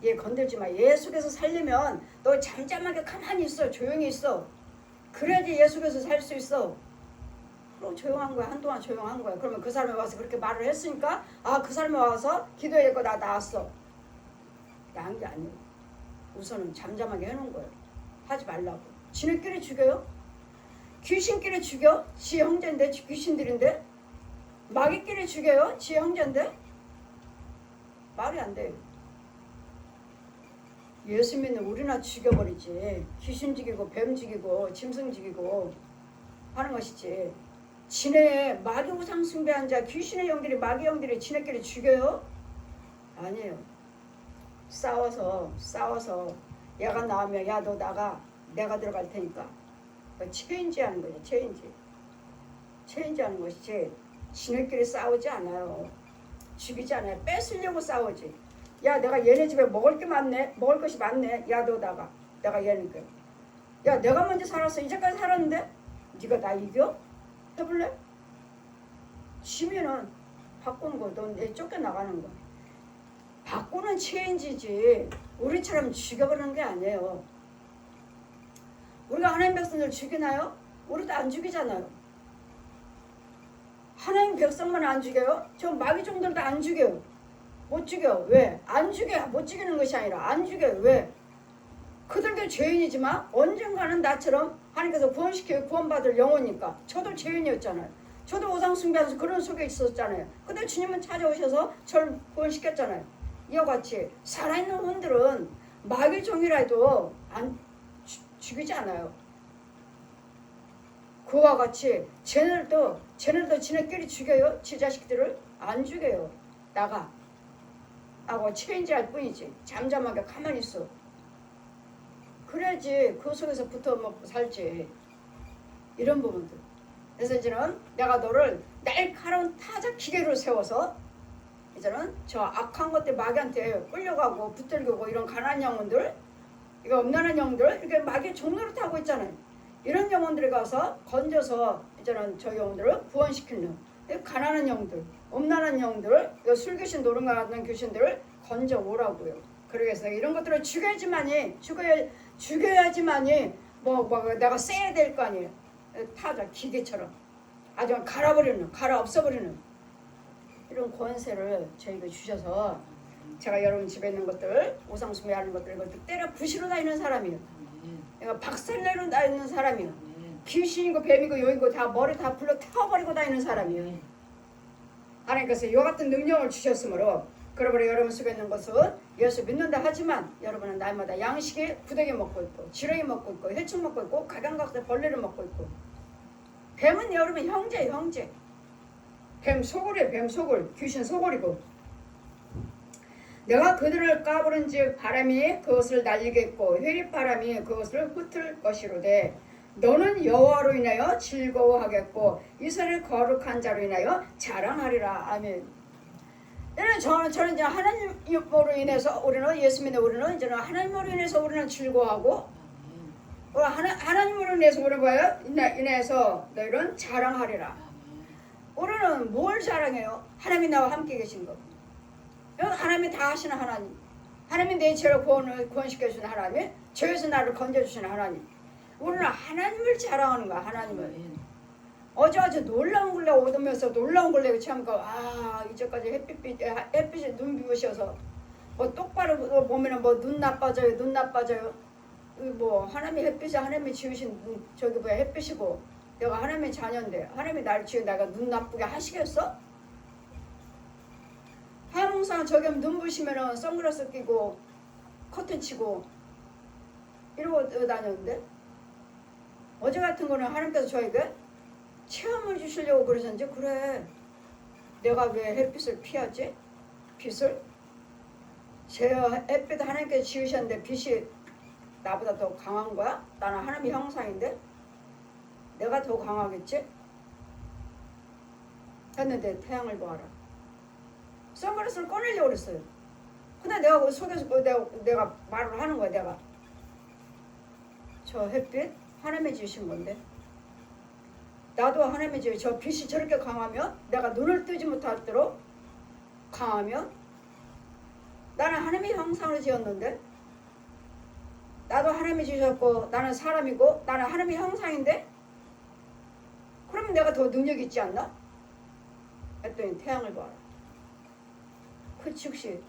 얘 건들지 마. 얘 속에서 살려면 너 잠잠하게 가만히 있어. 조용히 있어. 그래야지 얘 속에서 살 수 있어. 그럼 조용한 거야. 한동안 조용한 거야. 그러면 그 사람이 와서 그렇게 말을 했으니까 그 사람이 와서 기도했고 나 나왔어. 나은 게 아니에요. 우선은 잠잠하게 해놓은 거예요. 하지 말라고. 지네끼리 죽여요? 귀신끼리 죽여? 지 형제인데 귀신들인데? 마귀끼리 죽여요? 지 형제인데? 말이 안 돼요. 예수 믿는 우리나 죽여버리지. 귀신 죽이고 뱀 죽이고 짐승 죽이고 하는 것이지. 지네 마귀 우상 숭배한 자 귀신의 영들이 마귀 영들이 지네끼리 죽여요? 아니에요. 싸워서 얘가 나오면 야 너 나가. 내가 들어갈 테니까. 체인지 하는 거죠. 체인지 하는 것이지 지네끼리 싸우지 않아요. 죽이지 않아요. 뺏으려고 싸우지. 야 내가 얘네 집에 먹을 것이 많네. 야 너 나가. 내가 얘니까. 야 내가 먼저 살았어. 이제까지 살았는데 네가 나 이겨? 해볼래? 지면은 바꾸는 거. 넌 내 쫓겨나가는 거. 바꾸는 체인지지 우리처럼 죽여버리는 게 아니에요. 우리가 하나님 백성들 죽이나요? 우리도 안 죽이잖아요. 하나님 백성만 안 죽여요? 저 마귀 종들도 안 죽여요. 못 죽여. 왜? 안 죽여. 못 죽이는 것이 아니라 안 죽여요. 왜? 그들도 죄인이지만 언젠가는 나처럼 하나님께서 구원받을 영혼이니까. 저도 죄인이었잖아요. 저도 우상 숭배하면서 그런 속에 있었잖아요. 근데 주님은 찾아오셔서 저를 구원시켰잖아요. 이와 같이 살아있는 혼들은 마귀 종이라도 안 죽이지 않아요. 그와 같이 쟤네들도 지네끼리 죽여요. 지 자식들을 안 죽여요. 나가 하고 체인지할 뿐이지. 잠잠하게 가만히 있어. 그래야지 그 속에서 붙어먹고 살지. 이런 부분들. 그래서 이제는 내가 너를 날카로운 타작 기계로 세워서 이제는 저 악한 것들 마귀한테 끌려가고 붙들고 이런 가난한 영혼들, 이거 엄난한 영혼들, 이렇게 마귀 종로를 타고 있잖아요. 이런 영혼들에 가서 건져서 이제는 저 영혼들을 구원시키는 가난한 영들, 엄난한 영들, 술귀신 노른가 같은 귀신들을 건져 오라고요. 그래서 이런 것들을 죽여야지만이 내가 세야 될 거 아니에요. 타자 기계처럼 아주 갈아 없애버리는 이런 권세를 저희가 주셔서 제가 여러분 집에 있는 것들 우상 숭배하는 것들 이것도 때려 부시러 다니는 사람이에요. 내가 박살내러 다니는 사람이에요. 귀신이고 뱀이고 여이고 다 머리 다 불러 태워버리고 다니는 사람이에요. 하나님께서 이와 같은 능력을 주셨으므로 그러므로 여러분 속에 있는 것은 예수 믿는다 하지만 여러분은 날마다 양식에 부대기 먹고 있고 지렁이 먹고 있고 해충 먹고 있고 각양각색 벌레를 먹고 있고 뱀은 여러분 형제예요. 형제. 뱀 소굴이에요. 뱀 소굴. 귀신 소굴이고 내가 그들을 까부른즉 바람이 그것을 날리겠고 회립바람이 그것을 흩을 것이로되 너는 여호와로 인하여 즐거워하겠고 이스라엘 거룩한 자로 인하여 자랑하리라. 아멘. 저는 이제 하나님으로 인해서 우리는 예수 믿는 우리는 이제는 하나님으로 인해서 우리는 즐거워하고 하나님으로 인해서 우리는 뭐예요? 인해서 너희는 자랑하리라. 우리는 뭘 자랑해요? 하나님이 나와 함께 계신 것. 하나님이 다 하시는 하나님. 하나님이 내 죄를 구원시켜주시는 하나님. 죄에서 나를 건져주시는 하나님. 우리는 하나님을 자랑하는 거야. 하나님을. 어제 놀라운 걸레 얻으면서 놀라운 걸레 참고 이제까지 햇빛이 눈 비우셔서 뭐 똑바로 보면은 뭐 눈 나빠져요. 눈 나빠져요. 뭐 하나님이 햇빛이 하나님이 지으신 저기 뭐야 햇빛이고 내가 하나님의 자녀인데 하나님이 나를 지어 내가 눈 나쁘게 하시겠어? 항상 저기 눈부시면은 선글라스 끼고 커튼 치고 이러고 다녔는데 어제 같은 거는 하나님께서 저에게 체험을 주시려고 그러셨는지 그래 내가 왜 햇빛을 피하지? 빛을? 제 햇빛 하나님께서 지으셨는데 빛이 나보다 더 강한 거야? 나는 하나님의 형상인데 내가 더 강하겠지? 했는데 태양을 보아라. 선글라스를 꺼내려고 그랬어요. 근데 내가 그 속에서 내가 말을 하는 거야. 내가 저 햇빛 하나님이 지으신 건데 나도 하나님이 지으신 저 빛이 저렇게 강하면 내가 눈을 뜨지 못하도록 강하면 나는 하나님의 형상으로 지었는데 나도 하나님이 지으셨고 나는 사람이고 나는 하나님의 형상인데 그러면 내가 더 능력이 있지 않나? 했더니 태양을 보아라. 그 즉시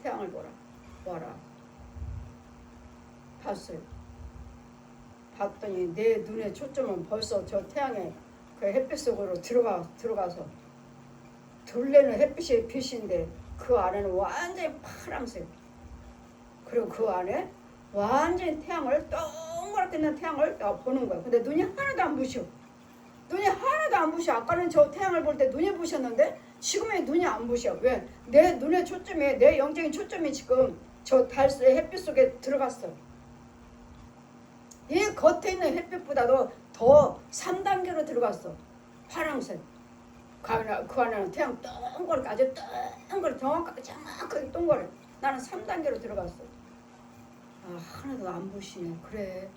태양을 보아라. 봤어요. 봤더니 내 눈의 초점은 벌써 저 태양의 그 햇빛 속으로 들어가서 둘레는 햇빛이 빛인데 그 안에는 완전히 파란색. 그리고 그 안에 완전히 태양을 동그랗게 있는 태양을 보는 거야. 근데 눈이 하나도 안 부셔. 눈이 하나도 안 부셔. 아까는 저 태양을 볼 때 눈이 부셨는데 지금은 눈이 안 부셔. 왜? 내 눈의 초점이 내 영적인 초점이 지금 저 달의 햇빛 속에 들어갔어. 이 겉에 있는 햇빛보다도 더 3단계로 들어갔어. 파란색. 그 안에는 태양 동그랗게 아주 동그랗게 정확하게 동그랗게 나는 3단계로 들어갔어. 하나도 안 부시네. 그래.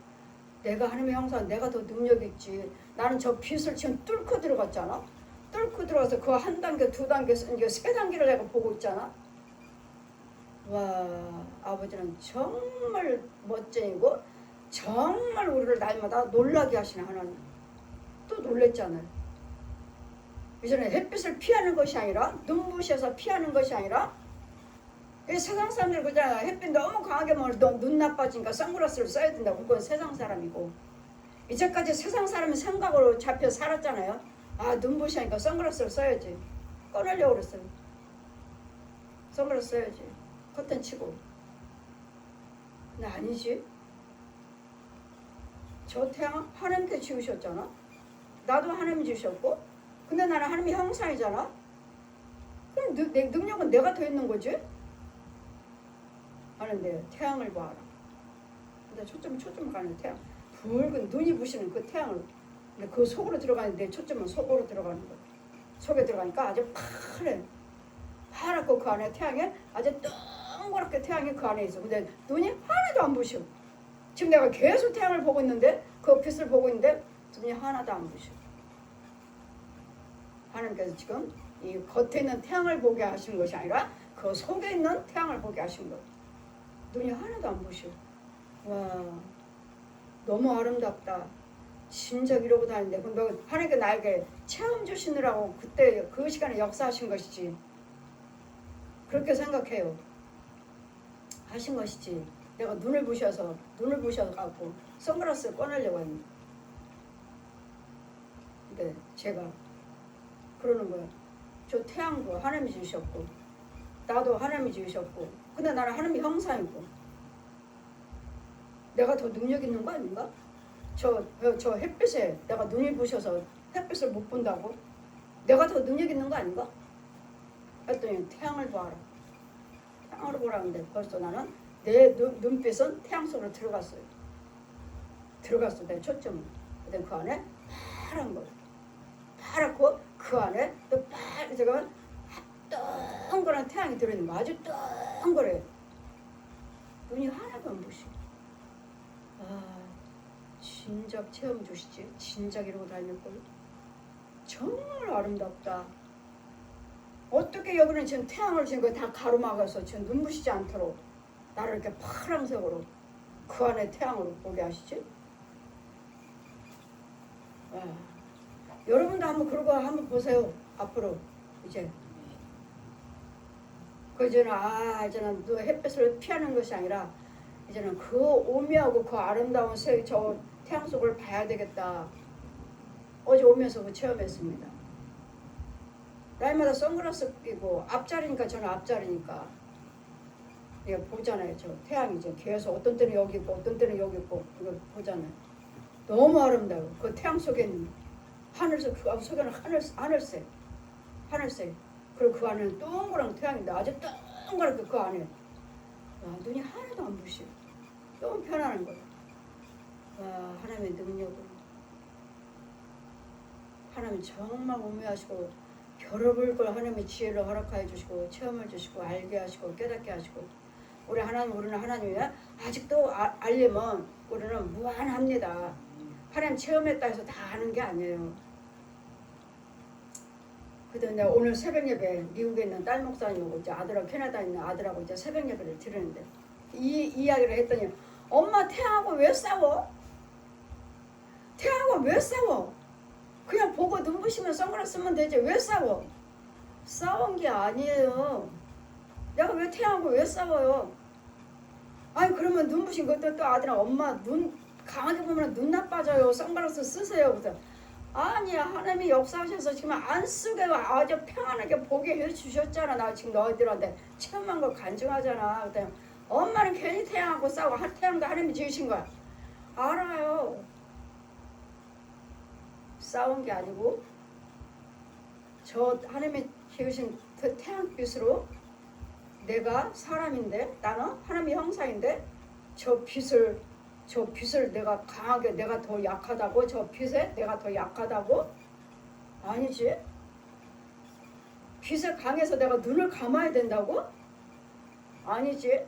내가 하나님의 형상 내가 더 능력이 있지. 나는 저 빛을 지금 뚫고 들어갔잖아. 뚫고 들어가서 그 한 단계, 두 단계, 이제 세 단계를 내가 보고 있잖아. 와, 아버지는 정말 멋쟁이고 정말 우리를 날마다 놀라게 하시는 하나님. 또 놀랬잖아요. 이전에 햇빛을 피하는 것이 아니라 눈부셔서 피하는 것이 아니라 세상 사람들 그잖아. 햇빛 너무 강하게 먹으면 눈 나빠지니까 선글라스를 써야 된다고. 그건 세상 사람이고 이제까지 세상 사람의 생각으로 잡혀 살았잖아요. 눈부시니까 선글라스를 써야지. 꺼내려고 그랬어요. 선글라스 써야지. 커튼 치고. 근데 아니지. 저 태양 하나님께 지으셨잖아. 나도 하나님이 지으셨고 근데 나는 하나님의 형상이잖아. 그럼 내 능력은 내가 더 있는 거지? 하는데 태양을 봐라. 근데 초점을 가는 태양. 붉은 눈이 부시는 그 태양을. 근데 그 속으로 들어가는데 초점은 속으로 들어가는 거야. 속에 들어가니까 아주 파랗고 그 안에 태양에 아주 동그랗게 태양이 그 안에 있어. 근데 눈이 하나도 안 부셔. 지금 내가 계속 태양을 보고 있는데 그 빛을 보고 있는데 눈이 하나도 안 부셔. 하나님께서 지금 이 겉에 있는 태양을 보게 하신 것이 아니라 그 속에 있는 태양을 보게 하신 것. 눈이 하나도 안 부셔. 와, 너무 아름답다. 진작 이러고 다니는데 근데 하나님께 나에게 체험 주시느라고 그때 그 시간에 역사하신 것이지. 그렇게 생각해요. 하신 것이지. 내가 눈을 부셔서 갖고 선글라스를 꺼내려고 했는데 근데 제가 그러는 거야. 저 태양도 하나님이 지으셨고 나도 하나님이 지으셨고 근데 나는 하나님이 형상이고 내가 더 능력 있는 거 아닌가? 저 햇빛에 내가 눈이 부셔서 햇빛을 못 본다고? 내가 더 능력 있는 거 아닌가? 했더니 태양을 봐라. 태양을 보라는데 벌써 나는 내 눈빛은 태양 속으로 들어갔어요. 들어갔어 내 초점은. 근데 그 안에 파란 거. 파랗고 그 안에 또 제가 동그란 태양이 들어있는 거 아주 동그래. 눈이 하나도 안 부시고. 진작 체험 주시지. 진작 이러고 다녔거든. 정말 아름답다. 어떻게 여기는 지금 태양을 지금 다 가로막아서 지금 눈부시지 않도록 나를 이렇게 파란색으로 그 안에 태양으로 보게 하시지? 여러분도 한번 그러고 한번 보세요. 앞으로 이제 이제는 또 햇빛을 피하는 것이 아니라 이제는 그 오묘하고 그 아름다운 색 저 태양 속을 봐야 되겠다. 어제 오면서 그 체험했습니다. 날마다 선글라스 끼고 앞자리니까 저는 앞자리니까 내가 보잖아요. 저 태양이 이제 계속 어떤 때는 여기 있고 어떤 때는 여기 있고 이거 보잖아요. 너무 아름다워. 그 태양 속에는 하늘색 그 속에는 하늘색 그리고 그 안에는 동그란 태양인데 아주 동그랗게 그 안에 눈이 하나도 안 부시고 너무 편안한 거예요. 하나님의 능력으로 하나님 정말 오묘하시고 별을 걸 하나님의 지혜를 허락하여 주시고 체험을 주시고 알게 하시고 깨닫게 하시고 우리는 하나님이 아직도 알려면 우리는 무한합니다. 하나님 체험했다 해서 다 아는 게 아니에요. 그래도 내가 오늘 새벽 예배 미국에 있는 딸 목사님하고 이제 아들하고 캐나다에 있는 아들하고 이제 새벽 예배를 드리는데 이 이야기를 했더니 엄마 태양하고 왜 싸워? 태양하고 왜 싸워? 그냥 보고 눈부시면 선글라스 쓰면 되지 왜 싸워? 싸운 게 아니에요. 내가 왜 태양하고 왜 싸워요? 아니 그러면 눈부신 것도 또 아들아 엄마 눈 강하게 보면 눈 나빠져요. 선글라스 쓰세요. 그래서 아니야 하나님이 역사하셔서 지금 안 쓰게 아주 평안하게 보게 해주셨잖아. 나 지금 너희들한테 체험한 걸 간증하잖아. 그랬더니 엄마는 괜히 태양하고 싸우고 태양도 하나님이 지으신 거야. 알아요. 싸운 게 아니고 저 하나님이 지으신 그 태양빛으로 내가 사람인데 나는 하나님의 형상인데 저 빛을 내가 강하게 내가 더 약하다고 저 빛에 내가 더 약하다고? 아니지. 빛에 강해서 내가 눈을 감아야 된다고? 아니지.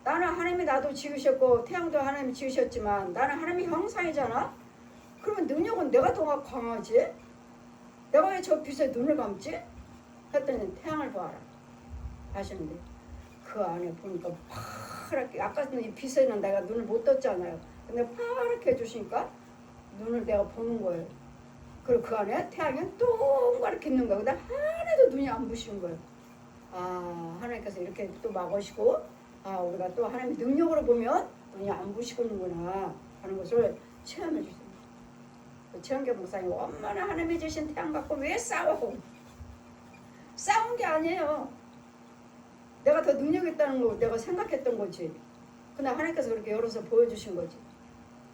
나는 하나님이 나도 지으셨고 태양도 하나님이 지으셨지만 나는 하나님의 형상이잖아. 그러면 능력은 내가 더 강하지? 내가 왜 저 빛에 눈을 감지? 했더니 태양을 봐라 하시는데 그 안에 보니까 파랗게 아까는 이 빛에는 내가 눈을 못 떴잖아요. 근데 파랗게 해주시니까 눈을 내가 보는 거예요. 그리고 그 안에 태양이 동그랗게 있는 거예요. 근데 하나도 눈이 안 부시는 거예요. 하나님께서 이렇게 또 막으시고 우리가 또 하나님의 능력으로 보면 눈이 안 부시는구나 하는 것을 체험해 주세요. 최은교 목사님 얼마나 하나님이 주신 태양 갖고 왜 싸워? 싸운 게 아니에요. 내가 더 능력 있다는 거 내가 생각했던 거지. 근데 하나님께서 그렇게 열어서 보여주신 거지.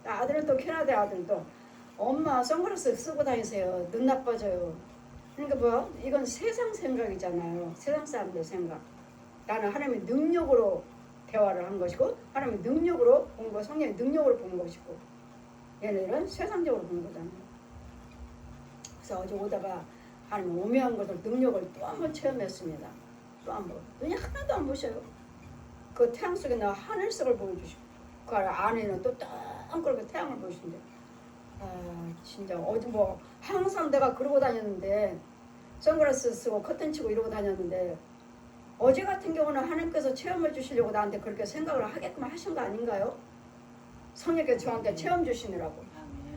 아들은 또 캐나다 아들은 또 엄마 선글라스 쓰고 다니세요. 눈 나빠져요. 그러니까 뭐야? 이건 세상 생각이잖아요. 세상 사람들 생각. 나는 하나님의 능력으로 대화를 한 것이고 하나님의 능력으로 본 거, 성령의 능력으로 본 것이고 얘네들은 세상적으로 본 거잖아요. 그래서 어제 오다가 하나님 오묘한 것을 능력을 또 한 번 체험했습니다. 또 한 번. 눈이 하나도 안 부셔요. 그 태양 속에 나 하늘색을 보여주시고 그 안에는 또 동그랗게 태양을 보여주신대. 진짜 어제 뭐 항상 내가 그러고 다녔는데 선글라스 쓰고 커튼 치고 이러고 다녔는데 어제 같은 경우는 하나님께서 체험해 주시려고 나한테 그렇게 생각을 하게끔 하신 거 아닌가요? 성령께서 저한테 체험 주시느라고.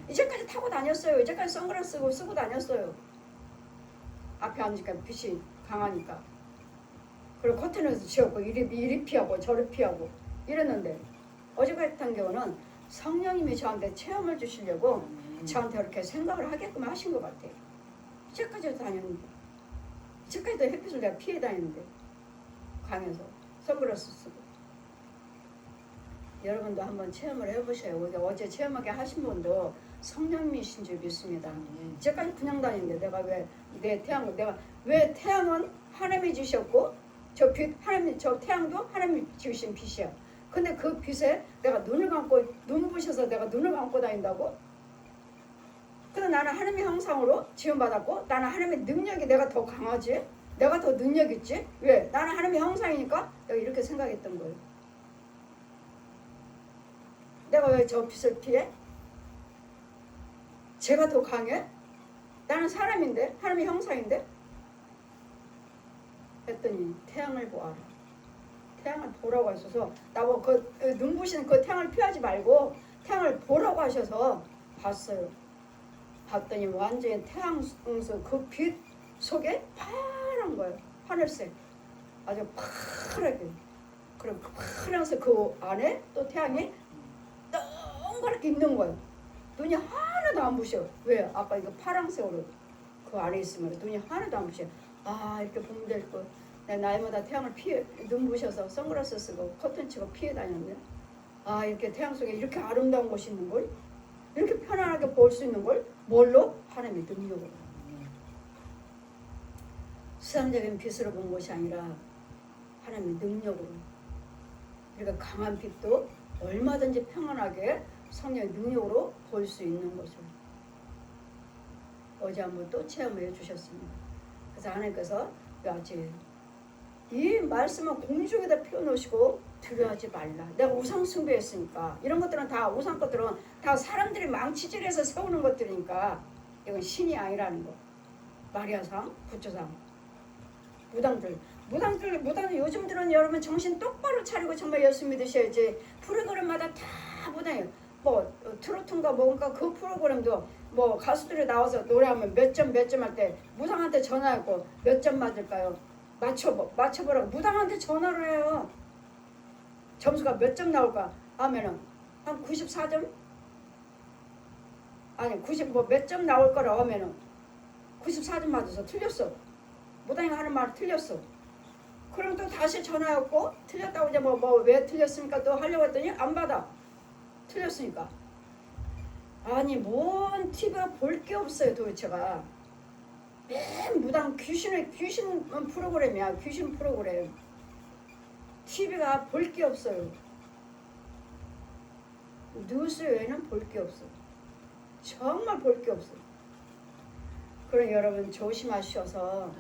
이제까지 타고 다녔어요. 이제까지 선글라스 쓰고 다녔어요. 앞에 앉으니까 빛이 강하니까. 그리고 커튼을 지었고 이리 피하고 저리 피하고 이랬는데 어제 같은 경우는 성령님이 저한테 체험을 주시려고 저한테 이렇게 생각을 하게끔 하신 것 같아요. 이제까지도 다녔는데 이제까지도 햇빛을 내가 피해 다녔는데 강에서 선글라스 쓰고. 여러분도 한번 체험을 해보셔요. 어제 체험하게 하신 분도 성령님이신 줄 믿습니다. 이제까지 그냥 다니는데 내가 왜 내 태양을 내가 왜 태양은 하나님이 주셨고 저 태양도 하나님이 지으신 빛이야. 근데 그 빛에 내가 눈 부셔서 내가 눈을 감고 다닌다고? 근데 나는 하나님의 형상으로 지음받았고 나는 하나님의 능력이 내가 더 강하지? 내가 더 능력 있지? 왜? 나는 하나님의 형상이니까 내가 이렇게 생각했던 거예요. 내가 왜 저 빛을 피해? 제가 더 강해? 나는 사람인데 하나님의 형상인데? 했더니 태양을 보아라. 태양을 보라고 하셔서 나보고 그 눈부신 그 태양을 피하지 말고 태양을 보라고 하셔서 봤어요. 봤더니 완전히 태양에서 그 빛 속에 파란 거예요. 하늘색. 아주 파랗게. 그리고 파란색 그 안에 또 태양이 동그랗게 있는 거예요. 눈이 하나도 안 부셔. 왜? 아까 이거 파란색으로 그 안에 있으면 눈이 하나도 안 부셔. 아 이렇게 보면 될 거. 내 나이마다 태양을 피해 눈 부셔서 선글라스 쓰고 커튼 치고 피해 다녔네. 아 이렇게 태양 속에 이렇게 아름다운 곳이 있는 걸, 이렇게 편안하게 볼 수 있는 걸 뭘로? 하나님의 능력으로. 수상적인 빛으로 본 것이 아니라 하나님의 능력으로. 그러니까 강한 빛도 얼마든지 평안하게 성령의 능력으로 볼 수 있는 것을 어제 한번 또 체험해 주셨습니다. 그래서 하나님께서 아직 이 말씀은 공중에다 펴놓으시고 두려워하지 말라. 내가 우상 숭배했으니까 이런 것들은 다 우상 것들은 다 사람들이 망치질해서 세우는 것들이니까 이건 신이 아니라는 거. 마리아상, 부처상, 무당들 요즘들은 여러분 정신 똑바로 차리고 정말 예수 믿으셔야지. 프로그램마다 다 무당이에요. 뭐 트로트인가 뭔가 그 프로그램도 뭐 가수들이 나와서 노래하면 몇 점 할 때 무당한테 전화하고 몇 점 맞을까요? 맞춰보라고 무당한테 전화를 해요. 점수가 몇 점 나올까 하면은 한 94점? 아니 90 뭐 몇 점 나올 거라고 하면은 94점 맞아서 틀렸어. 무당이가 하는 말 틀렸어. 그럼 또 다시 전화했고 틀렸다고 이제 뭐 왜 틀렸습니까? 또 하려고 했더니 안 받아. 틀렸으니까. 아니 뭔 TV가 볼 게 없어요 도대체가. 맨 무당 귀신 프로그램이야. 귀신 프로그램. TV가 볼 게 없어요. 뉴스 외에는 볼 게 없어. 정말 볼 게 없어. 그럼 여러분 조심하셔서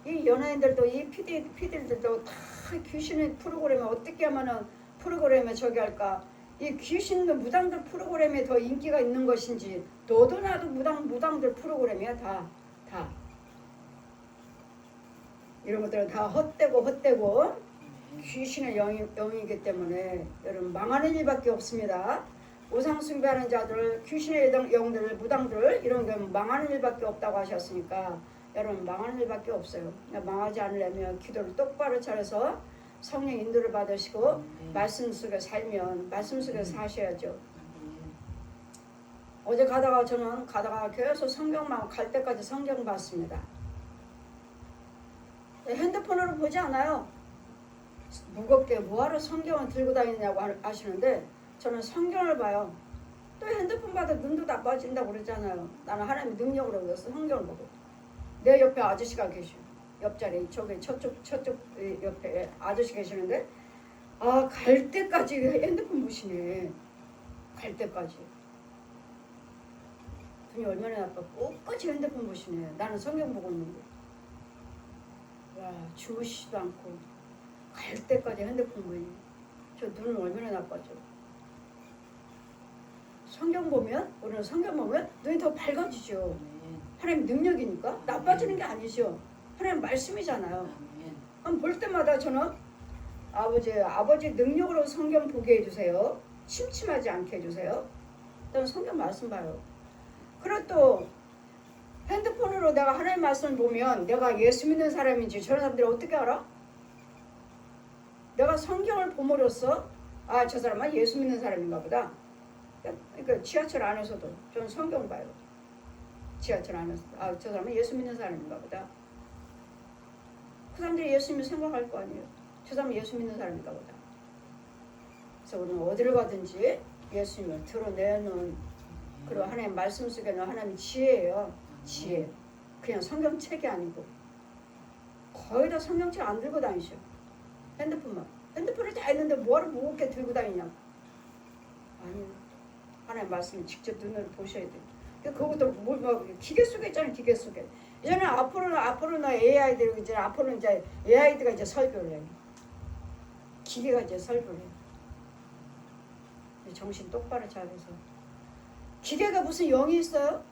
이 연예인들도 이 PD들도 다 귀신의 프로그램에 어떻게 하면은 프로그램에 저기 할까? 이 귀신 무당들 프로그램에 더 인기가 있는 것인지 너도 나도 무당들 프로그램이야 다. 이런 것들은 다 헛되고 귀신의 영이기 때문에 여러분 망하는 일밖에 없습니다. 우상 숭배하는 자들, 귀신의 영들, 무당들 이런 게 망하는 일밖에 없다고 하셨으니까 여러분 망하는 일밖에 없어요. 망하지 않으려면 기도를 똑바로 차려서 성령 인도를 받으시고 말씀 속에 살면 말씀 속에 사셔야죠. 어제 저는 가다가 계속 성경만 갈 때까지 성경 봤습니다. 핸드폰으로 보지 않아요. 무겁게 뭐하러 성경을 들고 다니냐고 하시는데 저는 성경을 봐요. 또 핸드폰 봐도 눈도 나빠진다고 그러잖아요. 나는 하나님의 능력으로 그래서 성경을 보고. 내 옆에 아저씨가 계셔. 옆자리 저쪽 옆에 아저씨 계시는데 갈 때까지 핸드폰 보시네. 갈 때까지. 눈이 얼마나 나빠. 끝까지 핸드폰 보시네. 나는 성경 보고 있는데. 와 주무시지도 않고 갈 때까지 핸드폰 보니 저 눈은 얼마나 나빠져. 성경 보면 우리는 성경 보면 눈이 더 밝아지죠. 하나님 능력이니까 나빠지는 게 아니죠. 하나님 말씀이잖아요. 볼 때마다 저는 아버지 능력으로 성경 보게 해주세요. 침침하지 않게 해주세요. 저는 성경 말씀 봐요. 그리고 또 핸드폰으로 내가 하나님 말씀을 보면 내가 예수 믿는 사람인지 저런 사람들이 어떻게 알아? 내가 성경을 봄으로써 아, 저 사람은 예수 믿는 사람인가 보다. 그러니까 지하철 안에서도 저는 성경 봐요. 지하철 안에서도 아, 저 사람은 예수 믿는 사람인가 보다. 그 사람들이 예수 믿는 생각할 거 아니에요. 저 사람은 예수 믿는 사람인가 보다. 그래서 우리는 어디를 가든지 예수님을 드러내는 그리고 하나님 말씀 속에는 하나님 지혜예요. 지혜. 그냥 성경책이 아니고 거의 다 성경책 안 들고 다니셔. 핸드폰만. 핸드폰을 다 있는데 뭐하러 무겁게 들고 다니냐. 아니요. 하나님 말씀을 직접 눈으로 보셔야 돼요. 그것도 뭐 기계 속에 있잖아요. 기계 속에. 이제는 앞으로는 AI들 이제 앞으로는 이제 AI가 이제 설교를 해요. 기계가 이제 설교를 해요. 정신 똑바로 차려서. 기계가 무슨 영이 있어요?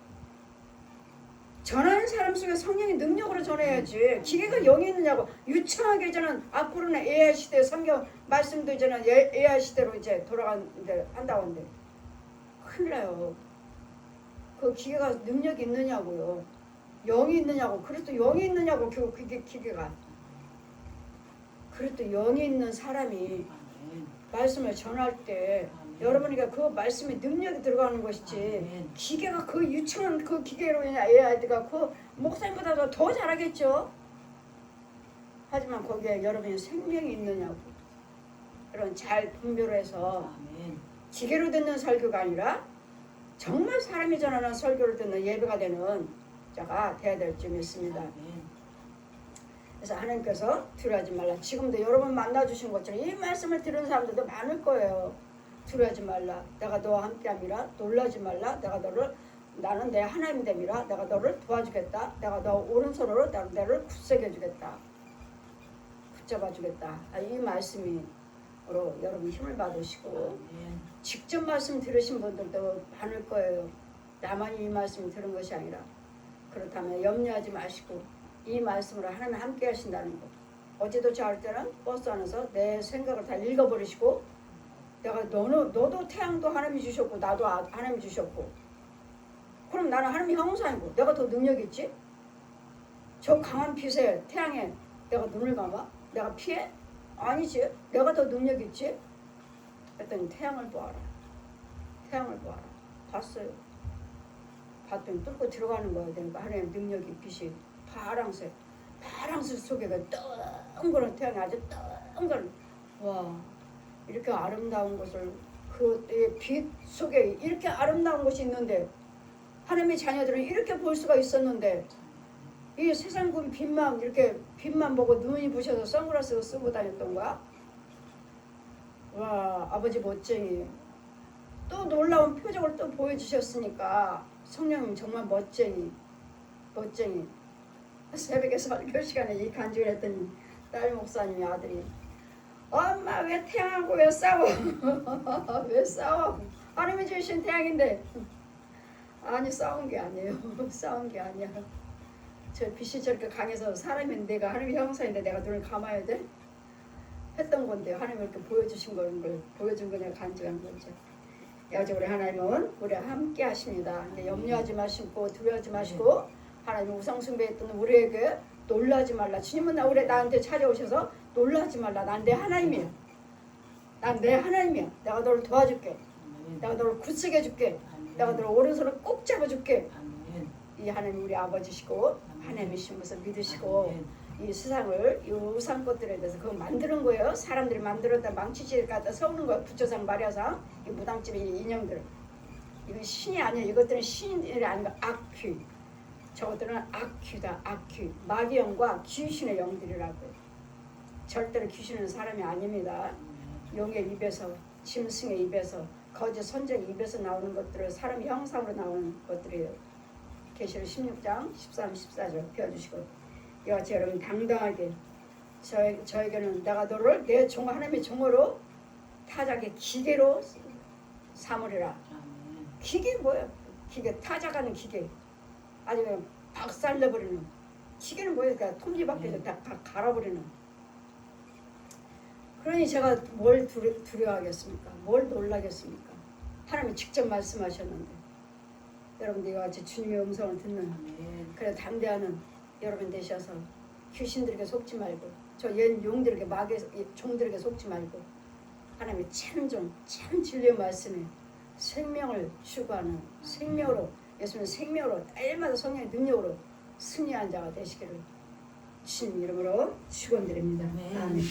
전하는 사람 속에 성령의 능력으로 전해야지. 기계가 영이 있느냐고. 유창하게 이제는 앞으로는 AI 시대 성경 말씀도 이제는 AI 시대로 이제 돌아가는데 한다고 하는데 큰일 나요. 그 기계가 능력이 있느냐고요. 영이 있느냐고. 그래도 영이 있느냐고. 그게 기계가. 그래도 영이 있는 사람이 말씀을 전할 때 여러분이가 그 말씀에 능력이 들어가는 것이지 기계가 그 유치원 그 기계로 인해 AI가 그 목사님보다 더 잘하겠죠. 하지만 거기에 여러분의 생명이 있느냐고. 그런 잘 분별해서 기계로 듣는 설교가 아니라 정말 사람이 전하는 설교를 듣는 예배가 되는 자가 돼야 될 줄 믿습니다. 그래서 하나님께서 두려워하지 말라. 지금도 여러분 만나주신 것처럼 이 말씀을 들은 사람들도 많을 거예요. 두려워하지 말라. 내가 너와 함께함이라. 놀라지 말라. 나는 내 하나님이 됨이라. 내가 너를 도와주겠다. 내가 너 오른손으로 너를 굳세게 주겠다. 붙잡아 주겠다. 이 말씀으로 여러분 힘을 받으시고 직접 말씀 들으신 분들도 많을 거예요. 나만 이 말씀을 들은 것이 아니라. 그렇다면 염려하지 마시고 이 말씀으로 하나님 함께 하신다는 것. 어제도 저 할 때는 버스 안에서 내 생각을 다 읽어버리시고 내가 너도 태양도 하나님이 주셨고 나도 하나님이 주셨고 그럼 나는 하나님의 형상이고 내가 더 능력 있지? 저 강한 빛에 태양에 내가 눈을 감아? 내가 피해? 아니지. 내가 더 능력 있지? 했더니 태양을 보아라. 태양을 보아라. 봤어요. 봤더니 뚫고 들어가는 거야. 그러니까 하나님의 능력이 빛이 파랑색 속에 뜬그런 태양이 아주 뜬그런 와 이렇게 아름다운 것을 그 빛 속에 이렇게 아름다운 것이 있는데 하나님의 자녀들은 이렇게 볼 수가 있었는데 이 세상 군 빛만 이렇게 빛만 보고 눈이 부셔서 선글라스 쓰고 다녔던 거야. 와 아버지 멋쟁이. 또 놀라운 표적을 또 보여주셨으니까 성령님 정말 멋쟁이. 새벽에 설교 시간에 이 간증을 했더니 딸 목사님이 아들이 엄마 왜 태양하고 왜 싸워? 왜 싸워? 하나님이 주신 태양인데 아니 싸운 게 아니에요. 싸운 게 아니야. 저 빛이 저렇게 강해서 사람인 내가 하나님의 형상인데 내가 눈을 감아야 돼? 했던 건데 하나님이 이렇게 보여주신 걸 보여준 거 내가 간증한 거죠. 여자 우리 하나님은 우리와 함께 하십니다. 근데 염려하지 마시고 두려워하지 마시고 하나님 우상 숭배했던 우리에게 놀라지 말라. 주님은 나한테 찾아오셔서 놀라지 말라. 난 내 하나님이야. 난 내 하나님이야. 내가 너를 도와줄게. 내가 너를 굳세게 해줄게. 내가 너를 오른손을 꼭 잡아줄게. 이 하나님 우리 아버지시고 하나님이신 것을 믿으시고 이 세상을 이 우상 것들에 대해서 그거 만드는 거예요. 사람들이 만들었다 망치질 갖다 세우는 거예요. 부처상 마려상 이 무당집의 인형들. 이건 신이 아니야. 이것들은 신이 아니고 악귀. 저것들은 악귀다. 악귀. 마귀영과 귀신의 영들이라고요. 절대로 귀신은 사람이 아닙니다. 용의 입에서 짐승의 입에서 거짓 선지의 입에서 나오는 것들을 사람의 형상으로 나오는 것들이에요. 계시록 16장 13, 14절 펴주시고 이와 같이 여러분 당당하게 저에게는 내가 너를 내 종 하나님의 종으로 타작의 기계로 삼으리라. 기계 뭐예요? 기계 타작하는 기계. 아주 그냥 박살내버리는 기계는 뭐예요? 그러니까 톱니바퀴에서 다 갈아버리는. 그러니 제가 뭘 두려워하겠습니까? 뭘 놀라겠습니까? 하나님이 직접 말씀하셨는데 여러분들 이와 같이 주님의 음성을 듣는 그래 담대하는 여러분 되셔서 귀신들에게 속지 말고 저 옛 용들에게 마귀의 종들에게 속지 말고 하나님의 참종 참 진리의 말씀에 생명을 추구하는 생명으로 예수님의 생명으로 날마다 성령의 능력으로 승리한 자가 되시기를 주님 이름으로 축원드립니다. 아멘.